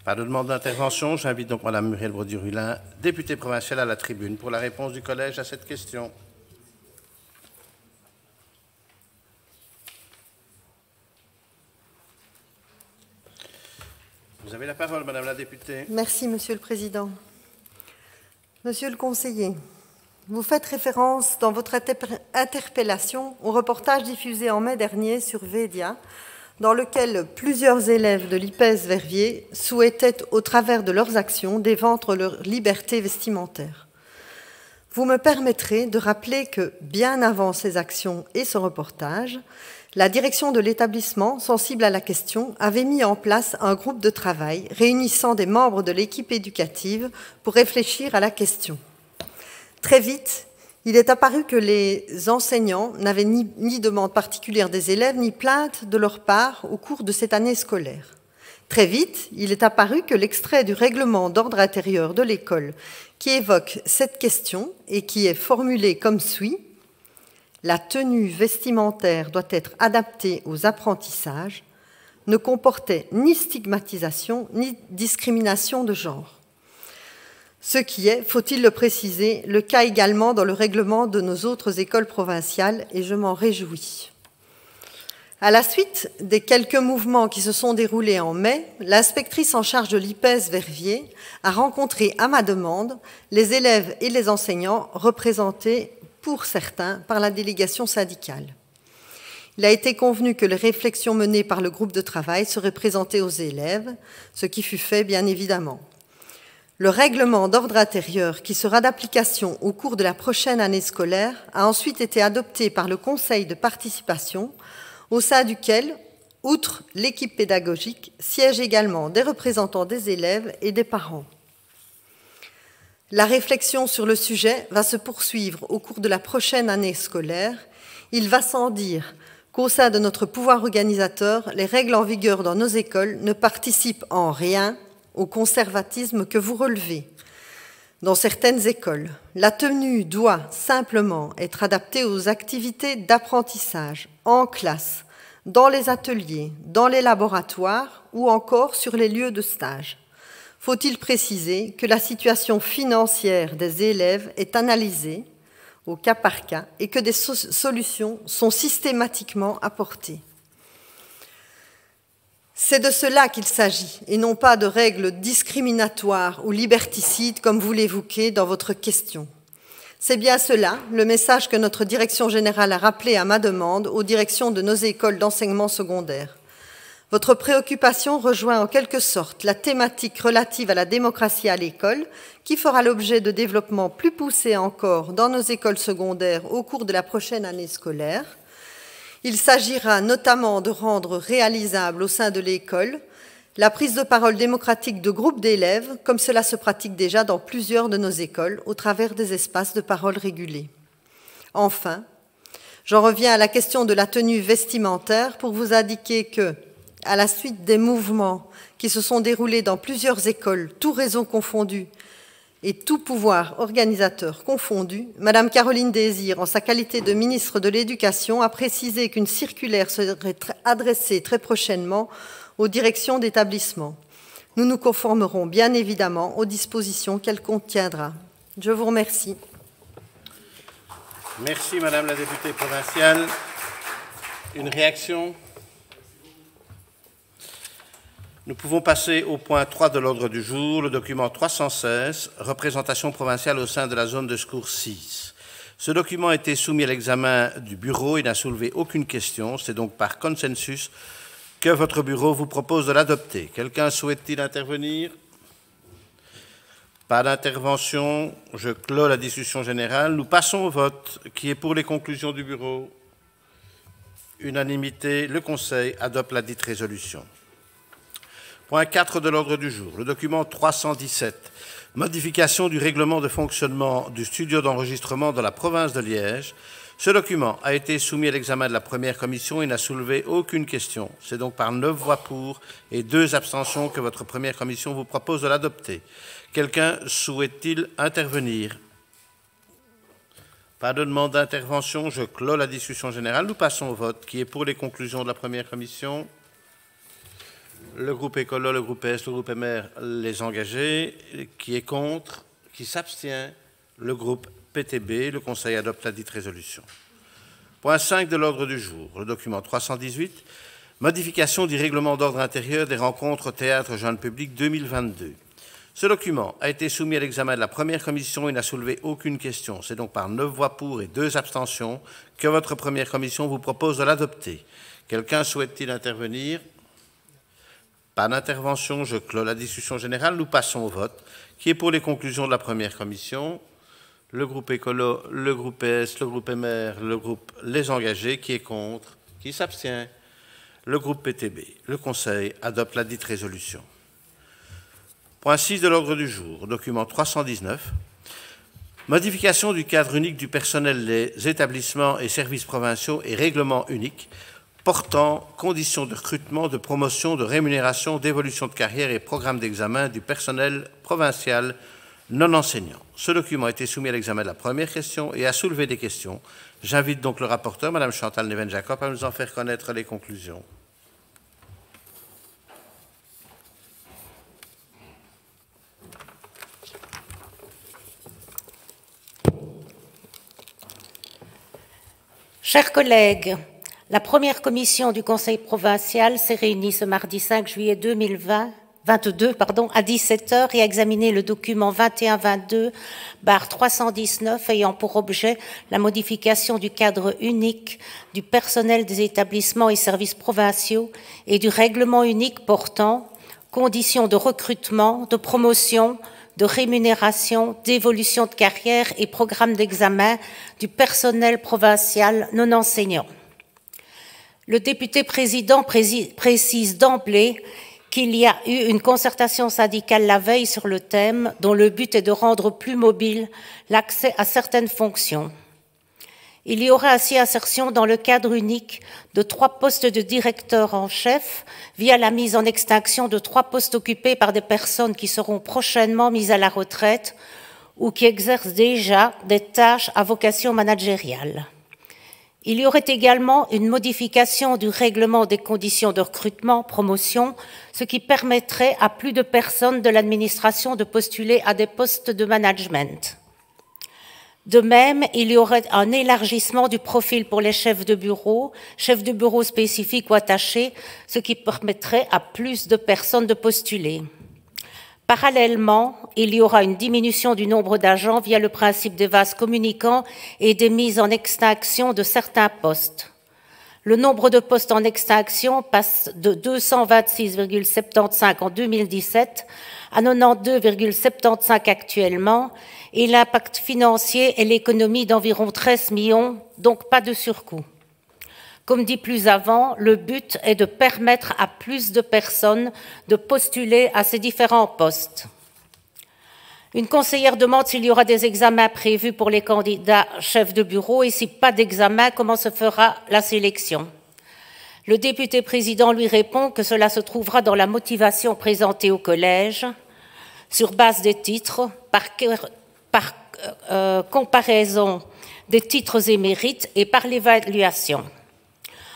Pas de demande d'intervention. J'invite donc Mme Muriel Brodure-Hulin, députée provinciale, à la tribune pour la réponse du collège à cette question. Vous avez la parole, Madame la députée. Merci, Monsieur le Président. Monsieur le conseiller, vous faites référence dans votre interpellation au reportage diffusé en mai dernier sur Védia, dans lequel plusieurs élèves de l'IPES Verviers souhaitaient, au travers de leurs actions, défendre leur liberté vestimentaire. Vous me permettrez de rappeler que, bien avant ces actions et ce reportage, la direction de l'établissement, sensible à la question, avait mis en place un groupe de travail réunissant des membres de l'équipe éducative pour réfléchir à la question. Très vite, il est apparu que les enseignants n'avaient ni demande particulière des élèves, ni plainte de leur part au cours de cette année scolaire. Très vite, il est apparu que l'extrait du règlement d'ordre intérieur de l'école qui évoque cette question et qui est formulé comme suit: la tenue vestimentaire doit être adaptée aux apprentissages, ne comportait ni stigmatisation ni discrimination de genre. Ce qui est, faut-il le préciser, le cas également dans le règlement de nos autres écoles provinciales, et je m'en réjouis. À la suite des quelques mouvements qui se sont déroulés en mai, l'inspectrice en charge de l'IPES Verviers a rencontré à ma demande les élèves et les enseignants représentés, pour certains, par la délégation syndicale. Il a été convenu que les réflexions menées par le groupe de travail seraient présentées aux élèves, ce qui fut fait bien évidemment. Le règlement d'ordre intérieur, qui sera d'application au cours de la prochaine année scolaire, a ensuite été adopté par le Conseil de participation, au sein duquel, outre l'équipe pédagogique, siègent également des représentants des élèves et des parents. La réflexion sur le sujet va se poursuivre au cours de la prochaine année scolaire. Il va sans dire qu'au sein de notre pouvoir organisateur, les règles en vigueur dans nos écoles ne participent en rien au conservatisme que vous relevez. Dans certaines écoles, la tenue doit simplement être adaptée aux activités d'apprentissage, en classe, dans les ateliers, dans les laboratoires ou encore sur les lieux de stage. Faut-il préciser que la situation financière des élèves est analysée au cas par cas et que des solutions sont systématiquement apportées. C'est de cela qu'il s'agit, et non pas de règles discriminatoires ou liberticides, comme vous l'évoquez dans votre question. C'est bien cela, le message que notre direction générale a rappelé à ma demande aux directions de nos écoles d'enseignement secondaire. Votre préoccupation rejoint en quelque sorte la thématique relative à la démocratie à l'école, qui fera l'objet de développements plus poussés encore dans nos écoles secondaires au cours de la prochaine année scolaire. Il s'agira notamment de rendre réalisable au sein de l'école la prise de parole démocratique de groupes d'élèves, comme cela se pratique déjà dans plusieurs de nos écoles, au travers des espaces de parole régulés. Enfin, j'en reviens à la question de la tenue vestimentaire pour vous indiquer que, à la suite des mouvements qui se sont déroulés dans plusieurs écoles, tous réseaux confondus, et tout pouvoir organisateur confondu, Madame Caroline Désir, en sa qualité de ministre de l'Éducation, a précisé qu'une circulaire serait adressée très prochainement aux directions d'établissement. Nous nous conformerons bien évidemment aux dispositions qu'elle contiendra. Je vous remercie. Merci, Madame la députée provinciale. Une réaction ? Nous pouvons passer au point 3 de l'ordre du jour, le document 316, représentation provinciale au sein de la zone de secours 6. Ce document a été soumis à l'examen du bureau et n'a soulevé aucune question. C'est donc par consensus que votre bureau vous propose de l'adopter. Quelqu'un souhaite-t-il intervenir ? Pas d'intervention. Je clôt la discussion générale. Nous passons au vote. Qui est pour les conclusions du bureau ? Unanimité. Le Conseil adopte la dite résolution. Point 4 de l'ordre du jour, le document 317, modification du règlement de fonctionnement du studio d'enregistrement de la province de Liège. Ce document a été soumis à l'examen de la première commission et n'a soulevé aucune question. C'est donc par 9 voix pour et 2 abstentions que votre première commission vous propose de l'adopter. Quelqu'un souhaite-t-il intervenir ? Pas de demande d'intervention. Je clôt la discussion générale. Nous passons au vote. Qui est pour les conclusions de la première commission ? Le groupe Écolo, le groupe PS, le groupe MR, les engagés. Qui est contre? Qui s'abstient? Le groupe PTB. Le Conseil adopte la dite résolution. Point 5 de l'ordre du jour. Le document 318. Modification du règlement d'ordre intérieur des rencontres théâtre jeune public 2022. Ce document a été soumis à l'examen de la première commission et n'a soulevé aucune question. C'est donc par 9 voix pour et 2 abstentions que votre première commission vous propose de l'adopter. Quelqu'un souhaite-t-il intervenir? Pas d'intervention. Je clôt la discussion générale. Nous passons au vote. Qui est pour les conclusions de la première commission? Le groupe Écolo, le groupe PS, le groupe MR, le groupe Les Engagés. Qui est contre? Qui s'abstient? Le groupe PTB. Le Conseil adopte la dite résolution. Point 6 de l'ordre du jour, document 319. Modification du cadre unique du personnel des établissements et services provinciaux et règlement unique portant conditions de recrutement, de promotion, de rémunération, d'évolution de carrière et programme d'examen du personnel provincial non enseignant. Ce document a été soumis à l'examen de la première question et a soulevé des questions. J'invite donc le rapporteur, Mme Chantal Neven-Jacob, à nous en faire connaître les conclusions. Chers collègues, la première commission du Conseil provincial s'est réunie ce mardi 5 juillet 2022 à 17h et a examiné le document 2122/319 ayant pour objet la modification du cadre unique du personnel des établissements et services provinciaux et du règlement unique portant conditions de recrutement, de promotion, de rémunération, d'évolution de carrière et programme d'examen du personnel provincial non enseignant. Le député président précise d'emblée qu'il y a eu une concertation syndicale la veille sur le thème dont le but est de rendre plus mobile l'accès à certaines fonctions. Il y aura ainsi insertion dans le cadre unique de 3 postes de directeur en chef via la mise en extinction de 3 postes occupés par des personnes qui seront prochainement mises à la retraite ou qui exercent déjà des tâches à vocation managériale. Il y aurait également une modification du règlement des conditions de recrutement, promotion, ce qui permettrait à plus de personnes de l'administration de postuler à des postes de management. De même, il y aurait un élargissement du profil pour les chefs de bureau spécifiques ou attachés, ce qui permettrait à plus de personnes de postuler. Parallèlement, il y aura une diminution du nombre d'agents via le principe des vases communicants et des mises en extinction de certains postes. Le nombre de postes en extinction passe de 226,75 en 2017 à 92,75 actuellement et l'impact financier est l'économie d'environ 13 millions, donc pas de surcoût. Comme dit plus avant, le but est de permettre à plus de personnes de postuler à ces différents postes. Une conseillère demande s'il y aura des examens prévus pour les candidats chefs de bureau et si pas d'examen, comment se fera la sélection. Le député président lui répond que cela se trouvera dans la motivation présentée au collège. sur base des titres, par comparaison des titres et mérites et par l'évaluation.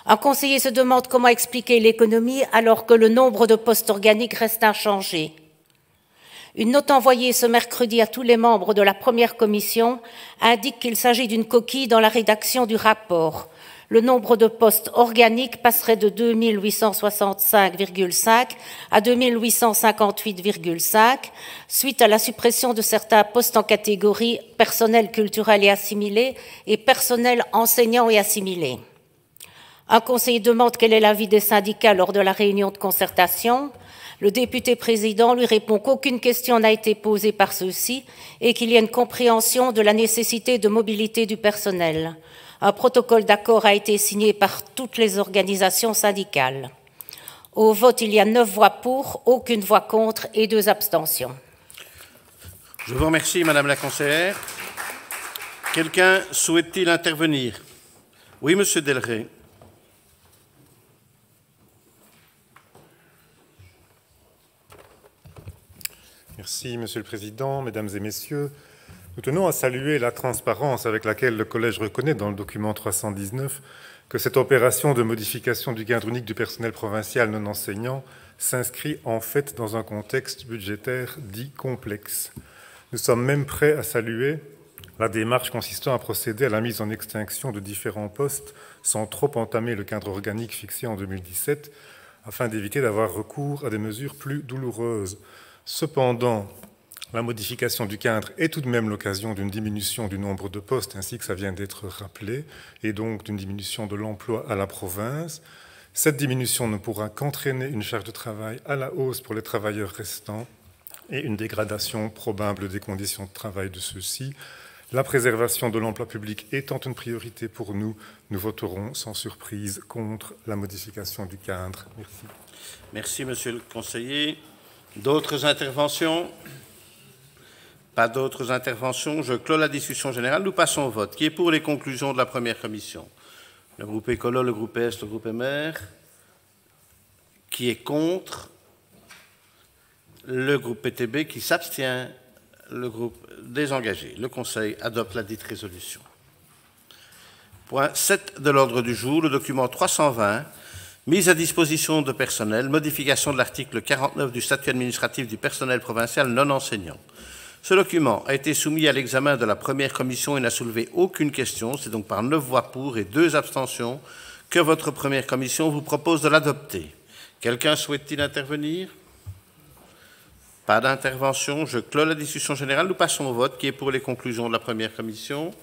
Un conseiller se demande comment expliquer l'économie alors que le nombre de postes organiques reste inchangé. Une note envoyée ce mercredi à tous les membres de la première commission indique qu'il s'agit d'une coquille dans la rédaction du rapport. Le nombre de postes organiques passerait de 2865,5 à 2858,5 suite à la suppression de certains postes en catégorie personnel culturel et assimilé et personnel enseignant et assimilé. Un conseiller demande quel est l'avis des syndicats lors de la réunion de concertation. Le député président lui répond qu'aucune question n'a été posée par ceux-ci et qu'il y a une compréhension de la nécessité de mobilité du personnel. Un protocole d'accord a été signé par toutes les organisations syndicales. Au vote, il y a 9 voix pour, aucune voix contre et 2 abstentions. Je vous remercie, Madame la conseillère. Quelqu'un souhaite-t-il intervenir? Oui, Monsieur Delray. Merci, Monsieur le Président, Mesdames et Messieurs. Nous tenons à saluer la transparence avec laquelle le Collège reconnaît dans le document 319 que cette opération de modification du cadre unique du personnel provincial non enseignant s'inscrit en fait dans un contexte budgétaire dit complexe. Nous sommes même prêts à saluer la démarche consistant à procéder à la mise en extinction de différents postes sans trop entamer le cadre organique fixé en 2017 afin d'éviter d'avoir recours à des mesures plus douloureuses. Cependant, la modification du cadre est tout de même l'occasion d'une diminution du nombre de postes, ainsi que ça vient d'être rappelé, et donc d'une diminution de l'emploi à la province. Cette diminution ne pourra qu'entraîner une charge de travail à la hausse pour les travailleurs restants et une dégradation probable des conditions de travail de ceux-ci. La préservation de l'emploi public étant une priorité pour nous, nous voterons sans surprise contre la modification du cadre. Merci. Merci, Monsieur le conseiller. D'autres interventions? Pas d'autres interventions. Je clôt la discussion générale. Nous passons au vote. Qui est pour les conclusions de la première commission? Le groupe Écolo, le groupe PS, le groupe MR. Qui est contre? Le groupe PTB. Qui s'abstient? Le groupe désengagé. Le Conseil adopte la dite résolution. Point 7 de l'ordre du jour, le document 320. Mise à disposition de personnel, modification de l'article 49 du statut administratif du personnel provincial non enseignant. Ce document a été soumis à l'examen de la première commission et n'a soulevé aucune question. C'est donc par 9 voix pour et 2 abstentions que votre première commission vous propose de l'adopter. Quelqu'un souhaite-t-il intervenir? Pas d'intervention. Je clôt la discussion générale. Nous passons au vote. Qui est pour les conclusions de la première commission?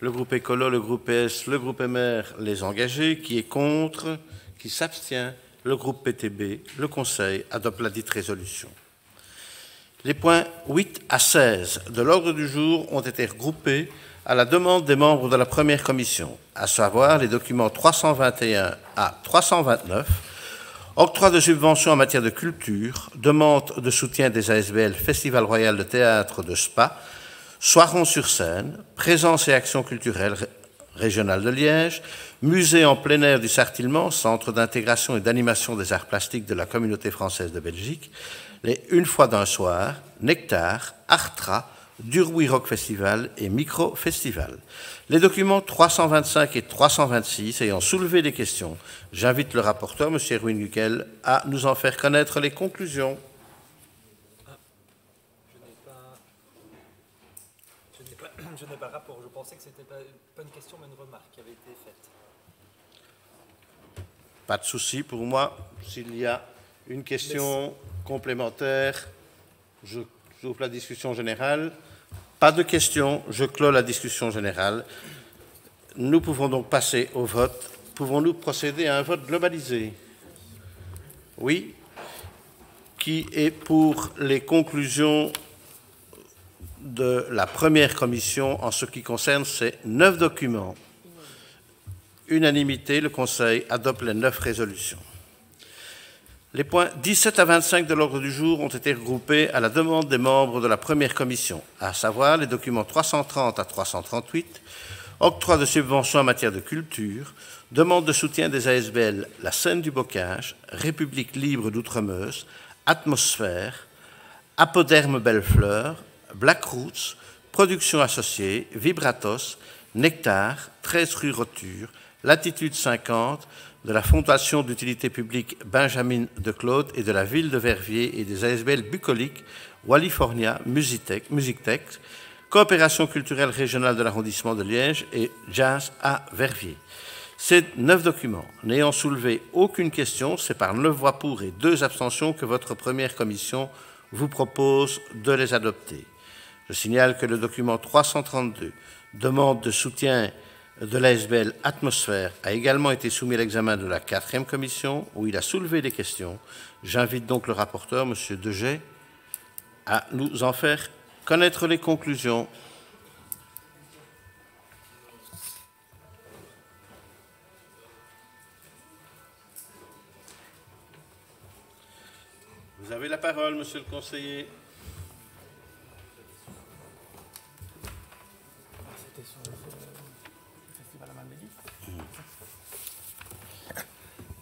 Le groupe Écolo, le groupe PS, le groupe MR, les engagés. Qui est contre? Qui s'abstient? Le groupe PTB. Le Conseil adopte la dite résolution. Les points 8 à 16 de l'ordre du jour ont été regroupés à la demande des membres de la première commission, à savoir les documents 321 à 329, octroi de subventions en matière de culture, demande de soutien des ASBL Festival Royal de Théâtre de Spa, Soiron-sur-Seine, présence et action culturelle régionale de Liège, musée en plein air du Sartillement, centre d'intégration et d'animation des arts plastiques de la communauté française de Belgique, les Une fois d'un soir, Nectar, Artra, Duruy Rock Festival et Micro Festival. Les documents 325 et 326 ayant soulevé des questions, j'invite le rapporteur, M. Erwin Guckel, à nous en faire connaître les conclusions. Je n'ai pas rapport. Je pensais que ce n'était pas une question, mais une remarque qui avait été faite. Pas de souci pour moi. S'il y a une question complémentaire, j'ouvre la discussion générale. Pas de questions, je clôt la discussion générale. Nous pouvons donc passer au vote. Pouvons-nous procéder à un vote globalisé? Oui. Qui est pour les conclusions de la première commission en ce qui concerne ces 9 documents? Unanimité, le Conseil adopte les 9 résolutions. Les points 17 à 25 de l'ordre du jour ont été regroupés à la demande des membres de la première commission, à savoir les documents 330 à 338, octroi de subventions en matière de culture, demande de soutien des ASBL La Scène du Bocage, République libre d'Outremeuse, Atmosphère, Apoderme Bellefleur, Black Roots, Productions Associées, Vibratos, Nectar, 13 rue Roture, Latitude 50, de la Fondation d'utilité publique Benjamin de Claude et de la ville de Verviers et des ASBL bucoliques, Wallifornia, Musictech, Coopération culturelle régionale de l'arrondissement de Liège et Jazz à Verviers. Ces 9 documents, n'ayant soulevé aucune question, c'est par 9 voix pour et 2 abstentions que votre première commission vous propose de les adopter. Je signale que le document 332, demande de soutien de l'ASBL Atmosphère, a également été soumis à l'examen de la 4e commission, où il a soulevé des questions. J'invite donc le rapporteur, M. Deget, à nous en faire connaître les conclusions. Vous avez la parole, Monsieur le conseiller.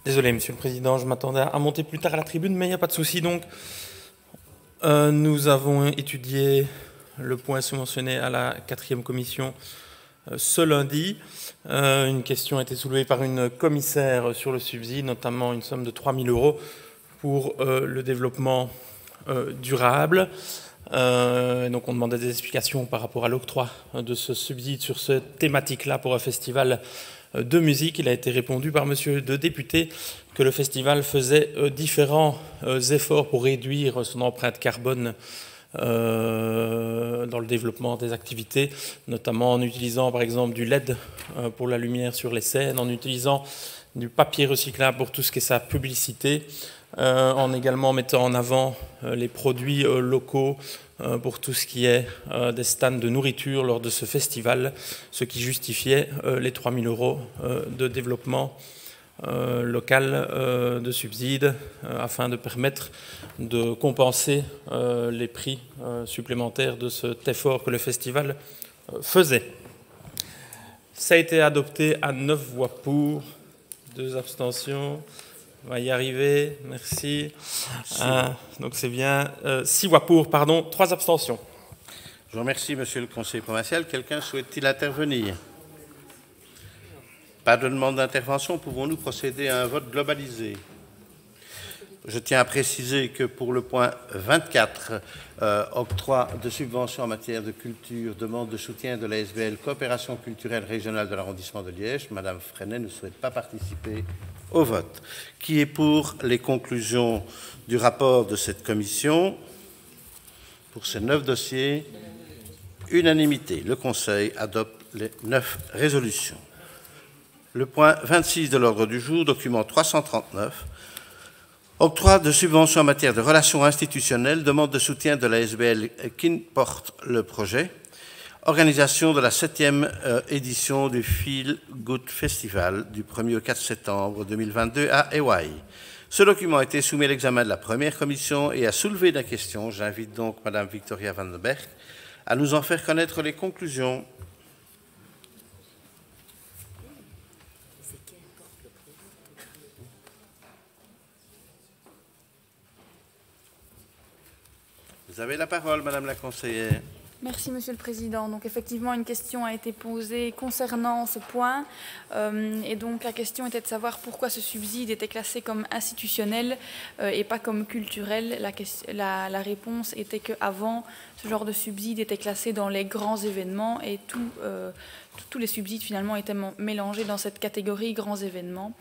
Désolé, Monsieur le Président, je m'attendais à monter plus tard à la tribune, mais il n'y a pas de souci. Donc, nous avons étudié le point sous-mentionné à la 4e commission ce lundi. Une question a été soulevée par une commissaire sur le subside, notamment une somme de 3 000 € pour le développement durable. Donc, on demandait des explications par rapport à l'octroi de ce subside sur cette thématique-là pour un festival de musique. Il a été répondu par monsieur le député que le festival faisait différents efforts pour réduire son empreinte carbone dans le développement des activités, notamment en utilisant par exemple du LED pour la lumière sur les scènes, en utilisant du papier recyclable pour tout ce qui est sa publicité, en également mettant en avant les produits locaux pour tout ce qui est des stands de nourriture lors de ce festival, ce qui justifiait les 3 000 € de développement local de subsides afin de permettre de compenser les prix supplémentaires de cet effort que le festival faisait. Ça a été adopté à 9 voix pour, 2 abstentions. On va y arriver, merci. Donc c'est bien 6 voix pour, pardon, 3 abstentions. Je vous remercie, Monsieur le conseiller provincial. Quelqu'un souhaite-t-il intervenir? Pas de demande d'intervention. Pouvons-nous procéder à un vote globalisé? Je tiens à préciser que pour le point 24, octroi de subventions en matière de culture, demande de soutien de l'ASBL Coopération culturelle régionale de l'arrondissement de Liège, Madame Freinet ne souhaite pas participer au vote. Qui est pour les conclusions du rapport de cette commission? Pour ces 9 dossiers, unanimité. Le Conseil adopte les 9 résolutions. Le point 26 de l'ordre du jour, document 339, octroi de subventions en matière de relations institutionnelles, demande de soutien de l'ASBL qui porte le projet, organisation de la 7e édition du Feel Good Festival du 1er au 4 septembre 2022 à Hawaï. Ce document a été soumis à l'examen de la première commission et a soulevé des questions. J'invite donc Madame Victoria Van den Berg à nous en faire connaître les conclusions. Vous avez la parole, Madame la conseillère. Merci, Monsieur le Président. Donc, effectivement, une question a été posée concernant ce point. Et donc, la question était de savoir pourquoi ce subside était classé comme institutionnel et pas comme culturel. La réponse était qu'avant, ce genre de subside était classé dans les grands événements et tous les subsides, finalement, étaient mélangés dans cette catégorie grands événements.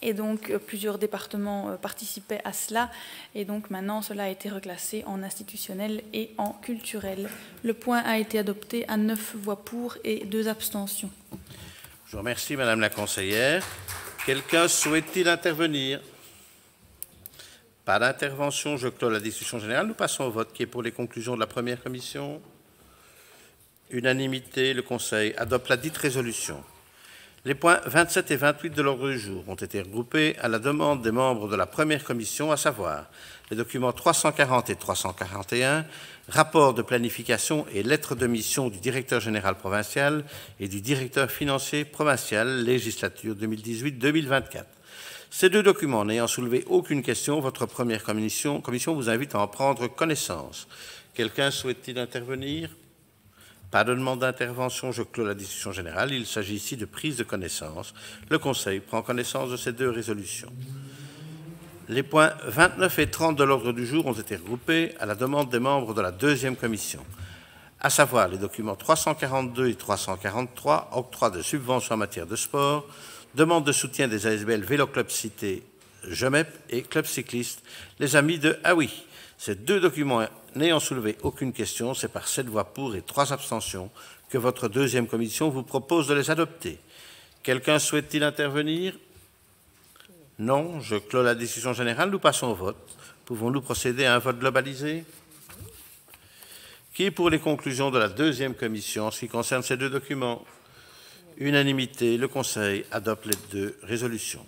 Et donc, plusieurs départements participaient à cela. Et donc, maintenant, cela a été reclassé en institutionnel et en culturel. Le point a été adopté à 9 voix pour et 2 abstentions. Je vous remercie, Madame la conseillère. Quelqu'un souhaite-t-il intervenir? Pas d'intervention. Je clôt la discussion générale. Nous passons au vote qui est pour les conclusions de la première commission. Unanimité. Le Conseil adopte la dite résolution. Les points 27 et 28 de l'ordre du jour ont été regroupés à la demande des membres de la première commission, à savoir les documents 340 et 341, rapport de planification et lettres de mission du directeur général provincial et du directeur financier provincial, législature 2018-2024. Ces deux documents n'ayant soulevé aucune question, votre première commission vous invite à en prendre connaissance. Quelqu'un souhaite-t-il intervenir? Pas de demande d'intervention, je clôt la discussion générale. Il s'agit ici de prise de connaissance. Le Conseil prend connaissance de ces deux résolutions. Les points 29 et 30 de l'ordre du jour ont été regroupés à la demande des membres de la deuxième commission, à savoir les documents 342 et 343, octroi de subventions en matière de sport, demande de soutien des ASBL Vélo Club Cité, JEMEP et Club Cycliste, les Amis de Hawi. Ces deux documents n'ayant soulevé aucune question, c'est par 7 voix pour et 3 abstentions que votre deuxième commission vous propose de les adopter. Quelqu'un souhaite-t-il intervenir? Non, je clôt la discussion générale. Nous passons au vote. Pouvons-nous procéder à un vote globalisé? Qui est pour les conclusions de la deuxième commission en ce qui concerne ces deux documents? Unanimité, le Conseil adopte les deux résolutions.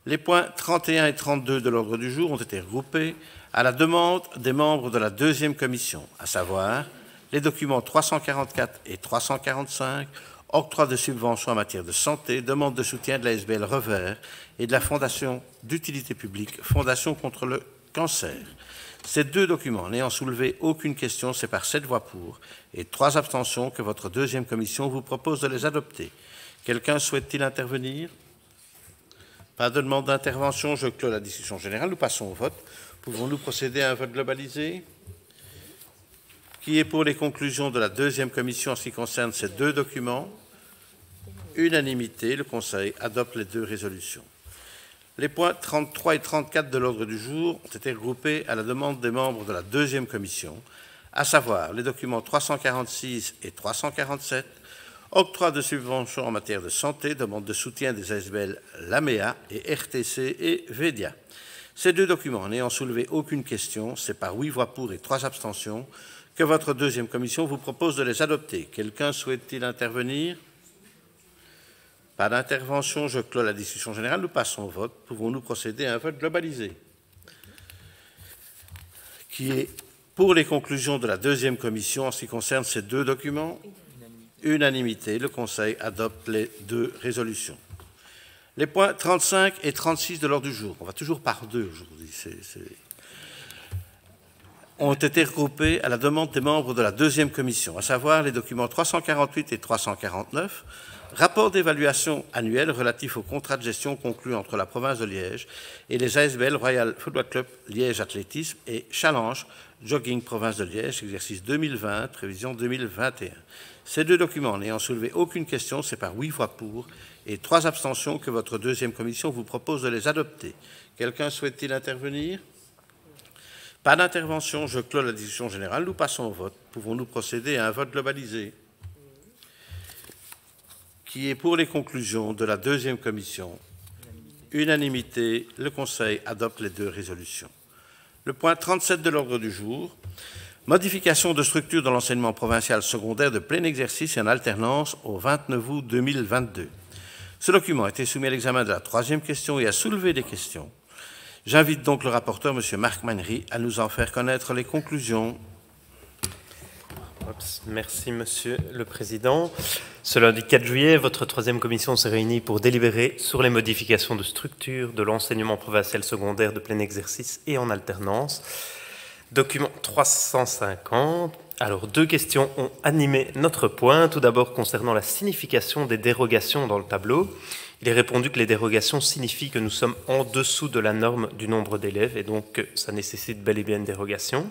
Les points 31 et 32 de l'ordre du jour ont été regroupés à la demande des membres de la deuxième commission, à savoir les documents 344 et 345, octroi de subventions en matière de santé, demande de soutien de la SBL Revers et de la Fondation d'utilité publique, Fondation contre le cancer. Ces deux documents n'ayant soulevé aucune question, c'est par 7 voix pour et 3 abstentions que votre deuxième commission vous propose de les adopter. Quelqu'un souhaite-t-il intervenir? Pas de demande d'intervention, je clôt la discussion générale. Nous passons au vote. Pouvons-nous procéder à un vote globalisé? Qui est pour les conclusions de la deuxième commission en ce qui concerne ces deux documents? Unanimité, le Conseil adopte les deux résolutions. Les points 33 et 34 de l'ordre du jour ont été regroupés à la demande des membres de la deuxième commission, à savoir les documents 346 et 347, octroi de subventions en matière de santé, demande de soutien des ASBL Lamea et RTC et Vedia. Ces deux documents n'ayant soulevé aucune question, c'est par 8 voix pour et 3 abstentions que votre deuxième commission vous propose de les adopter. Quelqu'un souhaite-t-il intervenir? Pas d'intervention, je clôt la discussion générale. Nous passons au vote. Pouvons-nous procéder à un vote globalisé? Qui est pour les conclusions de la deuxième commission en ce qui concerne ces deux documents? Unanimité, le Conseil adopte les deux résolutions. Les points 35 et 36 de l'ordre du jour, on va toujours par deux aujourd'hui, ont été regroupés à la demande des membres de la deuxième commission, à savoir les documents 348 et 349, rapport d'évaluation annuel relatif au contrat de gestion conclu entre la province de Liège et les ASBL Royal Football Club Liège Athlétisme et Challenge Jogging Province de Liège, exercice 2020, prévision 2021. Ces deux documents n'ayant soulevé aucune question, c'est par 8 voix pour et 3 abstentions que votre deuxième commission vous propose de les adopter. Quelqu'un souhaite-t-il intervenir? Pas d'intervention, je clôt la discussion générale. Nous passons au vote. Pouvons-nous procéder à un vote globalisé? Qui est pour les conclusions de la deuxième commission? Unanimité, le Conseil adopte les deux résolutions. Le point 37 de l'ordre du jour, modification de structure de l'enseignement provincial secondaire de plein exercice et en alternance au 29 août 2022. Ce document a été soumis à l'examen de la troisième question et a soulevé des questions. J'invite donc le rapporteur, M. Marc Mannery, à nous en faire connaître les conclusions. Merci, Monsieur le Président. Ce lundi 4 juillet, votre troisième commission s'est réunie pour délibérer sur les modifications de structure de l'enseignement provincial secondaire de plein exercice et en alternance. Document 350. Alors, deux questions ont animé notre point. Tout d'abord, concernant la signification des dérogations dans le tableau. Il est répondu que les dérogations signifient que nous sommes en dessous de la norme du nombre d'élèves et donc que ça nécessite bel et bien une dérogation.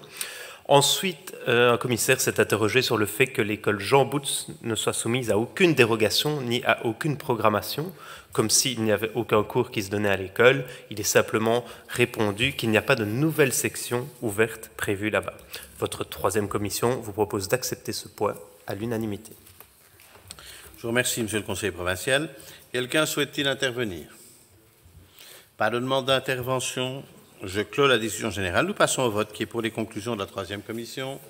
Ensuite, un commissaire s'est interrogé sur le fait que l'école Jean Boutz ne soit soumise à aucune dérogation ni à aucune programmation, comme s'il n'y avait aucun cours qui se donnait à l'école. Il est simplement répondu qu'il n'y a pas de nouvelle section ouverte prévue là-bas. Votre troisième commission vous propose d'accepter ce point à l'unanimité. Je vous remercie, Monsieur le Conseiller provincial. Quelqu'un souhaite-t-il intervenir? Pas de demande d'intervention. Je clôt la discussion générale. Nous passons au vote qui est pour les conclusions de la troisième commission.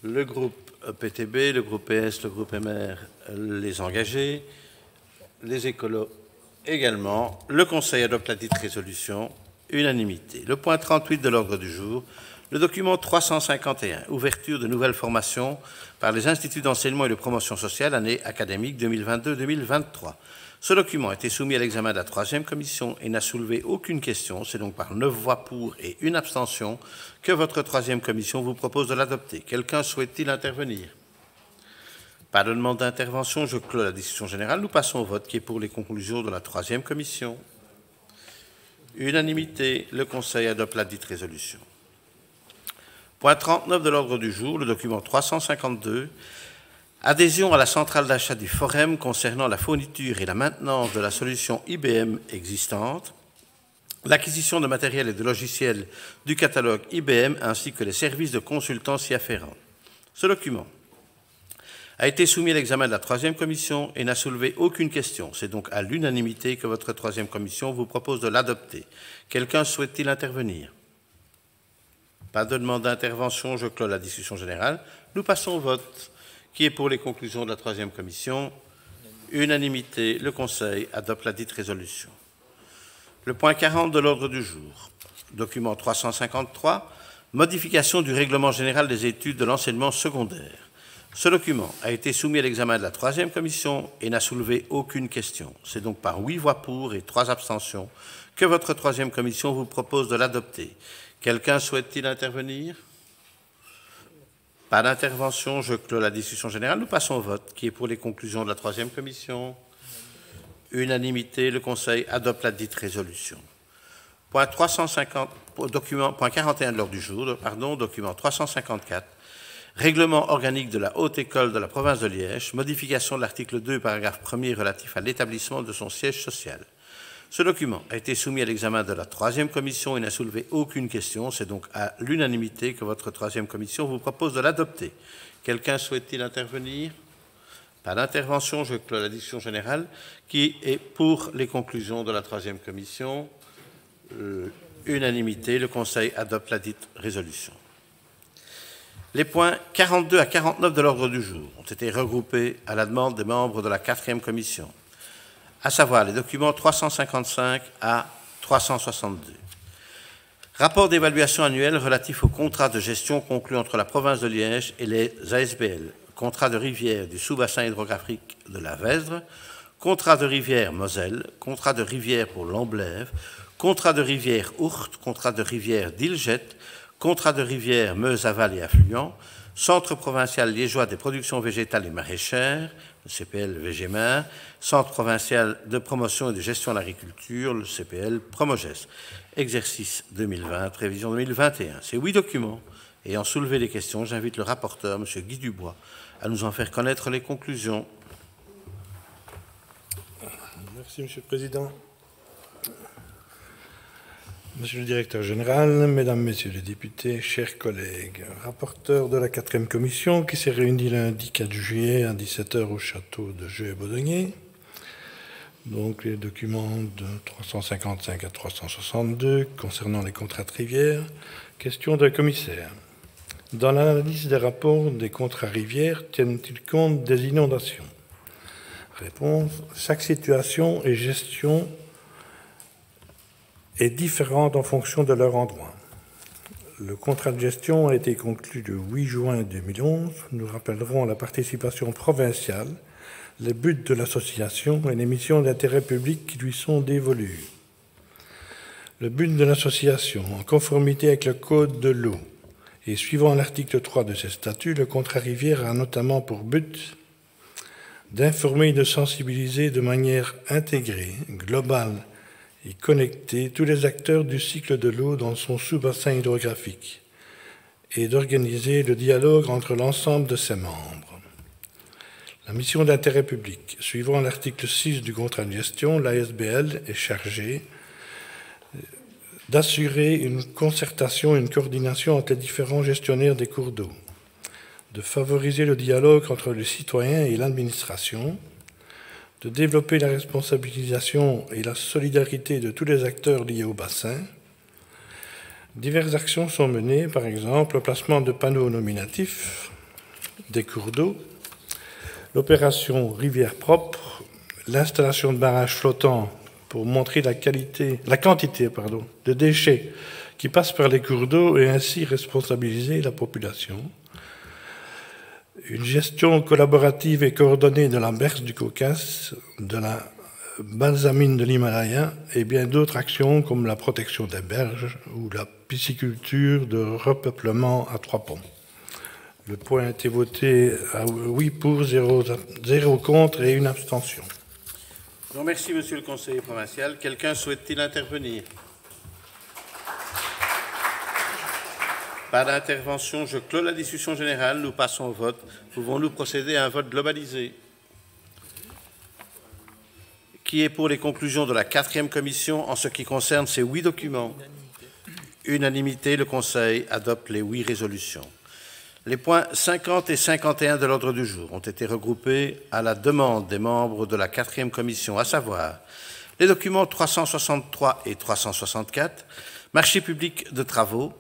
Le groupe PTB, le groupe PS, le groupe MR, les engagés, les écolos également. Le Conseil adopte la dite résolution, unanimité. Le point 38 de l'ordre du jour, le document 351, ouverture de nouvelles formations par les instituts d'enseignement et de promotion sociale, année académique 2022-2023. Ce document a été soumis à l'examen de la 3e commission et n'a soulevé aucune question. C'est donc par 9 voix pour et une abstention que votre 3e commission vous propose de l'adopter. Quelqu'un souhaite-t-il intervenir? Pas de demande d'intervention, je clôt la discussion générale. Nous passons au vote qui est pour les conclusions de la 3e commission. Unanimité, le Conseil adopte la dite résolution. Point 39 de l'ordre du jour, le document 352, adhésion à la centrale d'achat du Forum concernant la fourniture et la maintenance de la solution IBM existante, l'acquisition de matériel et de logiciels du catalogue IBM ainsi que les services de consultance y afférents. Ce document a été soumis à l'examen de la 3e commission et n'a soulevé aucune question. C'est donc à l'unanimité que votre 3e commission vous propose de l'adopter. Quelqu'un souhaite-t-il intervenir? Pas de demande d'intervention, je clôt la discussion générale. Nous passons au vote. Qui est pour les conclusions de la 3e commission? Unanimité, le Conseil adopte la dite résolution. Le point 40 de l'ordre du jour, document 353, modification du règlement général des études de l'enseignement secondaire. Ce document a été soumis à l'examen de la 3e commission et n'a soulevé aucune question. C'est donc par 8 voix pour et 3 abstentions que votre 3e commission vous propose de l'adopter. Quelqu'un souhaite-t-il intervenir? Pas d'intervention, je clôt la discussion générale. Nous passons au vote. Qui est pour les conclusions de la 3e commission? Unanimité, le Conseil adopte la dite résolution. Point 350, point 41 de l'ordre du jour, document 354, règlement organique de la Haute École de la province de Liège, modification de l'article 2, paragraphe 1er relatif à l'établissement de son siège social. Ce document a été soumis à l'examen de la 3e commission et n'a soulevé aucune question. C'est donc à l'unanimité que votre 3e commission vous propose de l'adopter. Quelqu'un souhaite-t-il intervenir? Pas d'intervention, je clôt la discussion générale. Qui est pour les conclusions de la 3e commission? Unanimité, le Conseil adopte la dite résolution. Les points 42 à 49 de l'ordre du jour ont été regroupés à la demande des membres de la 4e commission, à savoir les documents 355 à 362. Rapport d'évaluation annuelle relatif au contrat de gestion conclu entre la province de Liège et les ASBL, contrat de rivière du sous-bassin hydrographique de la Vesdre, contrat de rivière Moselle, contrat de rivière pour l'Amblève, contrat de rivière Ourthe, contrat de rivière d'Ilget, contrat de rivière Meuse-Aval et affluent, Centre provincial liégeois des productions végétales et maraîchères, le CPL VGMAR, Centre provincial de promotion et de gestion de l'agriculture, le CPL Promoges, exercice 2020, prévision 2021. Ces 8 documents ayant soulevé des questions, j'invite le rapporteur, M. Guy Dubois, à nous en faire connaître les conclusions. Merci, M. le Président. Monsieur le Directeur général, Mesdames, Messieurs les députés, chers collègues, rapporteur de la 4e commission qui s'est réunie lundi 4 juillet à 17h au château de Jeu-et-Baudonnier. Donc les documents de 355 à 362 concernant les contrats de rivière. Question d'un commissaire. Dans l'analyse des rapports des contrats rivières, tiennent-ils compte des inondations? Réponse. Chaque situation et gestion est différente en fonction de leur endroit. Le contrat de gestion a été conclu le 8 juin 2011. Nous rappellerons la participation provinciale, les buts de l'association et les missions d'intérêt public qui lui sont dévolues. Le but de l'association, en conformité avec le Code de l'eau et suivant l'article 3 de ses statuts, le contrat rivière a notamment pour but d'informer et de sensibiliser de manière intégrée, globale et connecter tous les acteurs du cycle de l'eau dans son sous-bassin hydrographique et d'organiser le dialogue entre l'ensemble de ses membres. La mission d'intérêt public, suivant l'article 6 du contrat de gestion, l'ASBL est chargée d'assurer une concertation et une coordination entre les différents gestionnaires des cours d'eau, de favoriser le dialogue entre les citoyens et l'administration, de développer la responsabilisation et la solidarité de tous les acteurs liés au bassin. Diverses actions sont menées, par exemple le placement de panneaux nominatifs des cours d'eau, l'opération Rivière propre, l'installation de barrages flottants pour montrer la quantité de déchets qui passent par les cours d'eau et ainsi responsabiliser la population. Une gestion collaborative et coordonnée de la berce du Caucase, de la Balsamine de l'Himalaya et bien d'autres actions comme la protection des berges ou la pisciculture de repeuplement à 3 ponts. Le point a été voté à 8 pour, 0 contre et 1 abstention. Je vous remercie, Monsieur le conseiller provincial. Quelqu'un souhaite-t-il intervenir? Pas d'intervention. Je clôt la discussion générale. Nous passons au vote. Pouvons-nous procéder à un vote globalisé? Qui est pour les conclusions de la 4e commission en ce qui concerne ces 8 documents? Unanimité. Le Conseil adopte les 8 résolutions. Les points 50 et 51 de l'ordre du jour ont été regroupés à la demande des membres de la 4e commission, à savoir les documents 363 et 364, marché public de travaux,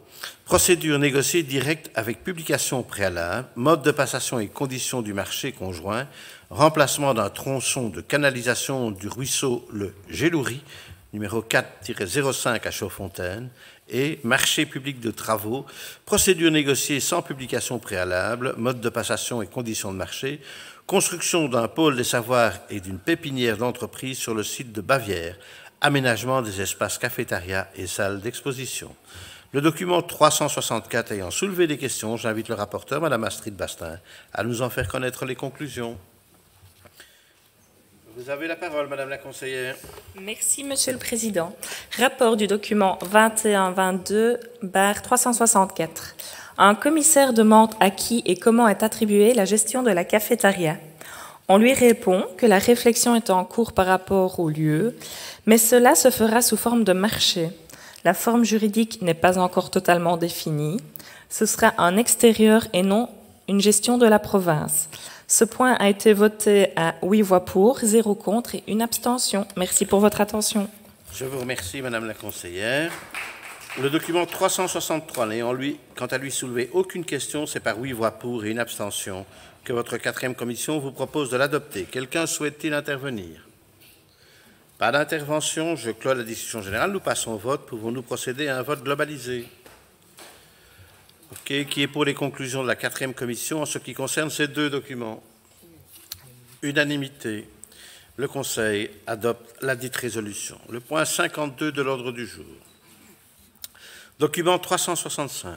procédure négociée directe avec publication préalable, mode de passation et conditions du marché conjoint, remplacement d'un tronçon de canalisation du ruisseau le Géloury, numéro 4-05 à Chaudfontaine, et marché public de travaux, procédure négociée sans publication préalable, mode de passation et conditions de marché, construction d'un pôle des savoirs et d'une pépinière d'entreprise sur le site de Bavière, aménagement des espaces cafétéria et salles d'exposition. Le document 364 ayant soulevé des questions, j'invite le rapporteur, Mme Astrid Bastin, à nous en faire connaître les conclusions. Vous avez la parole, Madame la conseillère. Merci, Monsieur le Président. Rapport du document 21-22/364. Un commissaire demande à qui et comment est attribuée la gestion de la cafétéria. On lui répond que la réflexion est en cours par rapport au lieu, mais cela se fera sous forme de marché. La forme juridique n'est pas encore totalement définie. Ce sera un extérieur et non une gestion de la province. Ce point a été voté à 8 voix pour, 0 contre et 1 abstention. Merci pour votre attention. Je vous remercie, Madame la conseillère. Le document 363 n'ayant quant à lui soulevé aucune question, c'est par 8 voix pour et 1 abstention que votre 4e commission vous propose de l'adopter. Quelqu'un souhaite-t-il intervenir? Pas d'intervention. Je clôt la discussion générale. Nous passons au vote. Pouvons-nous procéder à un vote globalisé? OK. Qui est pour les conclusions de la 4e commission en ce qui concerne ces 2 documents? Unanimité. Le Conseil adopte la dite résolution. Le point 52 de l'ordre du jour. Document 365.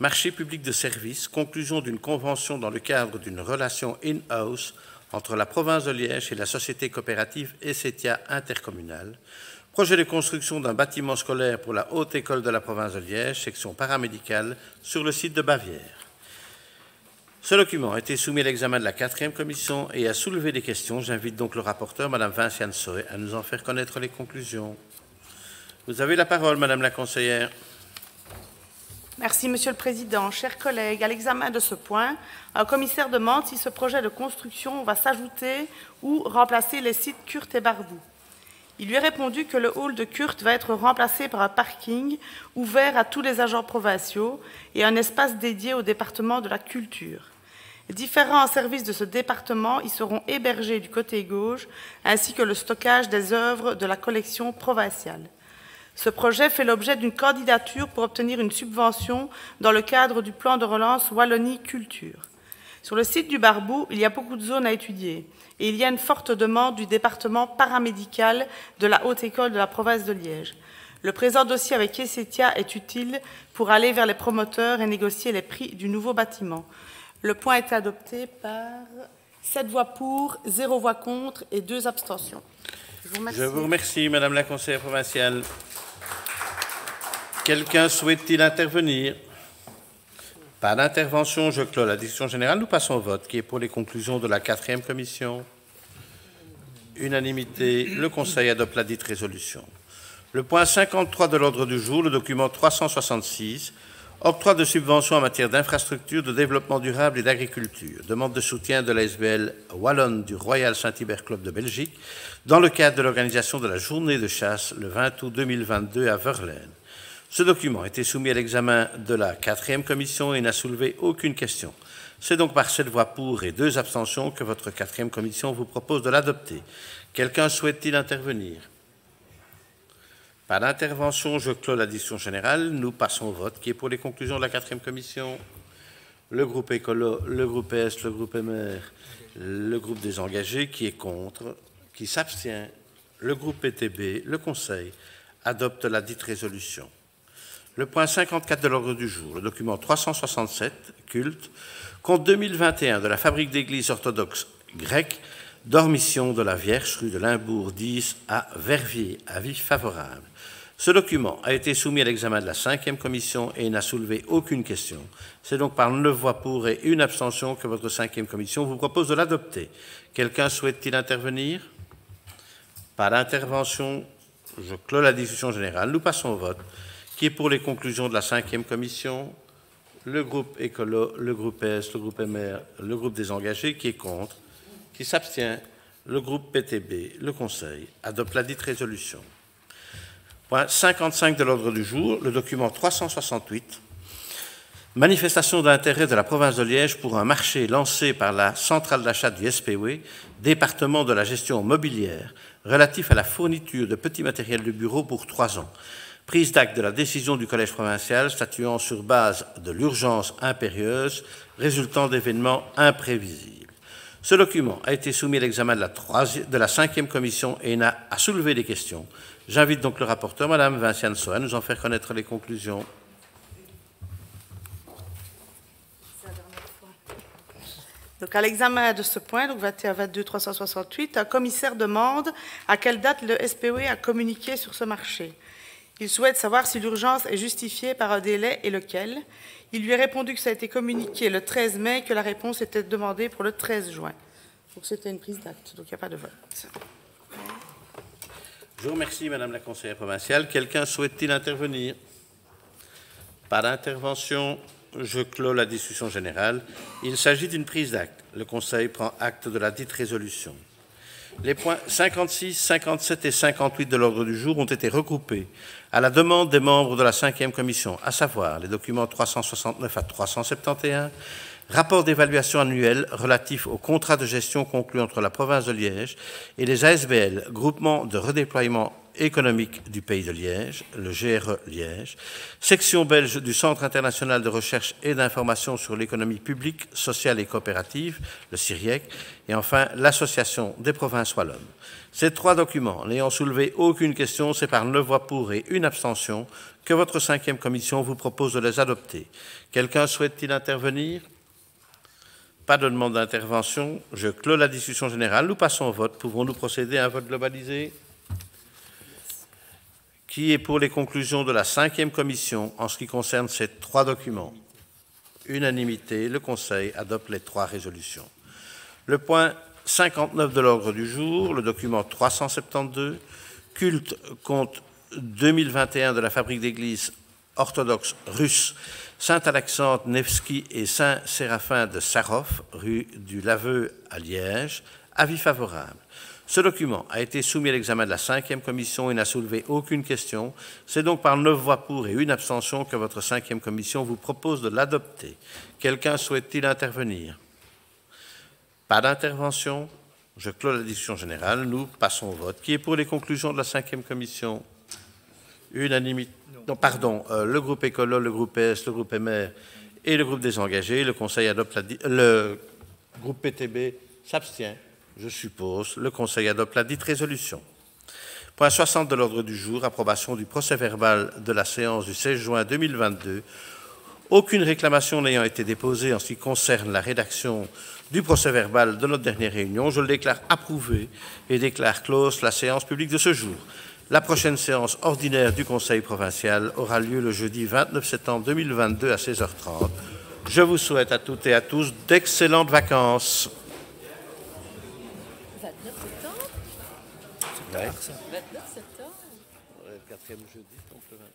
Marché public de services. Conclusion d'une convention dans le cadre d'une relation in-house entre la province de Liège et la société coopérative Essetia intercommunale. Projet de construction d'un bâtiment scolaire pour la Haute École de la province de Liège, section paramédicale, sur le site de Bavière. Ce document a été soumis à l'examen de la 4e commission et a soulevé des questions. J'invite donc le rapporteur, Mme Vinciane Soé, à nous en faire connaître les conclusions. Vous avez la parole, Madame la conseillère. Merci, Monsieur le Président. Chers collègues, à l'examen de ce point, un commissaire demande si ce projet de construction va s'ajouter ou remplacer les sites Kurt et Barboux. Il lui est répondu que le hall de Kurt va être remplacé par un parking ouvert à tous les agents provinciaux et un espace dédié au département de la culture. Différents services de ce département y seront hébergés du côté gauche, ainsi que le stockage des œuvres de la collection provinciale. Ce projet fait l'objet d'une candidature pour obtenir une subvention dans le cadre du plan de relance Wallonie Culture. Sur le site du Barboux, il y a beaucoup de zones à étudier et il y a une forte demande du département paramédical de la Haute École de la province de Liège. Le présent dossier avec Essetia est utile pour aller vers les promoteurs et négocier les prix du nouveau bâtiment. Le point est adopté par 7 voix pour, 0 voix contre et 2 abstentions. Je vous remercie, Madame la conseillère provinciale. Quelqu'un souhaite-t-il intervenir? Pas d'intervention. Je clôt la discussion générale. Nous passons au vote. Qui est pour les conclusions de la 4e commission? Unanimité. Le Conseil adopte la dite résolution. Le point 53 de l'ordre du jour, le document 366, octroi de subventions en matière d'infrastructures, de développement durable et d'agriculture. Demande de soutien de la SBL Wallonne du Royal Saint-Hubert Club de Belgique dans le cadre de l'organisation de la journée de chasse le 20 août 2022 à Verlaine. Ce document a été soumis à l'examen de la 4e commission et n'a soulevé aucune question. C'est donc par 7 voix pour et 2 abstentions que votre 4e commission vous propose de l'adopter. Quelqu'un souhaite-t-il intervenir? Pas d'intervention. Je clôt la discussion générale. Nous passons au vote. Qui est pour les conclusions de la 4e commission? Le groupe Écolo, le groupe S, le groupe MR, le groupe des engagés. Qui est contre? Qui s'abstient? le groupe PTB, le Conseil adopte la dite résolution. Le point 54 de l'ordre du jour, le document 367, culte, compte 2021 de la fabrique d'église orthodoxe grecque, Dormition de la Vierge, rue de Limbourg 10 à Verviers. Avis favorable. Ce document a été soumis à l'examen de la 5e commission et n'a soulevé aucune question. C'est donc par 9 voix pour et une abstention que votre 5e commission vous propose de l'adopter. Quelqu'un souhaite-t-il intervenir? Pas d'intervention. Je clôt la discussion générale. Nous passons au vote. Qui est pour les conclusions de la 5e commission? Le groupe Écolo, le groupe PS, le groupe MR, le groupe des engagés. Qui est contre? Qui s'abstient? Le groupe PTB, le Conseil, adopte la dite résolution. Point 55 de l'ordre du jour, le document 368, manifestation d'intérêt de la province de Liège pour un marché lancé par la centrale d'achat du SPW, département de la gestion mobilière, relatif à la fourniture de petits matériels de bureau pour 3 ans. Prise d'acte de la décision du Collège provincial statuant sur base de l'urgence impérieuse résultant d'événements imprévisibles. Ce document a été soumis à l'examen de la 5e commission et n'a à soulever des questions. J'invite donc le rapporteur, Mme Vinciane Soa, à nous en faire connaître les conclusions. Donc, à l'examen de ce point, donc 21-22-368, un commissaire demande à quelle date le SPW a communiqué sur ce marché. Il souhaite savoir si l'urgence est justifiée par un délai et lequel. Il lui est répondu que ça a été communiqué le 13 mai et que la réponse était demandée pour le 13 juin. Donc c'était une prise d'acte, donc il n'y a pas de vote. Je vous remercie, Madame la conseillère provinciale. Quelqu'un souhaite-t-il intervenir? Pas d'intervention. Je clôt la discussion générale. Il s'agit d'une prise d'acte. Le Conseil prend acte de la dite résolution. Les points 56, 57 et 58 de l'ordre du jour ont été regroupés à la demande des membres de la 5e commission, à savoir les documents 369 à 371, rapport d'évaluation annuel relatif au contrat de gestion conclu entre la province de Liège et les ASBL, groupement de redéploiement économique du Pays de Liège, le GRE Liège, section belge du Centre international de recherche et d'information sur l'économie publique, sociale et coopérative, le CIRIEC, et enfin l'Association des provinces wallonnes. Ces 3 documents, n'ayant soulevé aucune question, c'est par 9 voix pour et une abstention que votre 5e commission vous propose de les adopter. Quelqu'un souhaite-t-il intervenir? Pas de demande d'intervention. Je clôt la discussion générale. Nous passons au vote. Pouvons-nous procéder à un vote globalisé? Qui est pour les conclusions de la 5e commission en ce qui concerne ces 3 documents? Unanimité. Le Conseil adopte les 3 résolutions. Le point 59 de l'ordre du jour, le document 372, culte compte 2021 de la fabrique d'église orthodoxe russe Saint-Alexandre Nevski et Saint-Séraphin de Sarov, rue du Laveux à Liège. Avis favorable. Ce document a été soumis à l'examen de la 5e commission et n'a soulevé aucune question. C'est donc par 9 voix pour et une abstention que votre 5e commission vous propose de l'adopter. Quelqu'un souhaite-t-il intervenir? Pas d'intervention. Je clôt la discussion générale. Nous passons au vote. Qui est pour les conclusions de la 5e commission? Unanimité. Non, pardon. Le groupe Écolo, le groupe PS, le groupe MR et le groupe des engagés. Le Conseil adopte le groupe PTB s'abstient. Je suppose. Le Conseil adopte la dite résolution. Point 60 de l'ordre du jour, approbation du procès-verbal de la séance du 16 juin 2022. Aucune réclamation n'ayant été déposée en ce qui concerne la rédaction du procès-verbal de notre dernière réunion, je le déclare approuvé et déclare close la séance publique de ce jour. La prochaine séance ordinaire du Conseil provincial aura lieu le jeudi 29 septembre 2022 à 16h30. Je vous souhaite à toutes et à tous d'excellentes vacances. 29 septembre? Ouais. 29 septembre? Le 4e jeudi, donc le 29.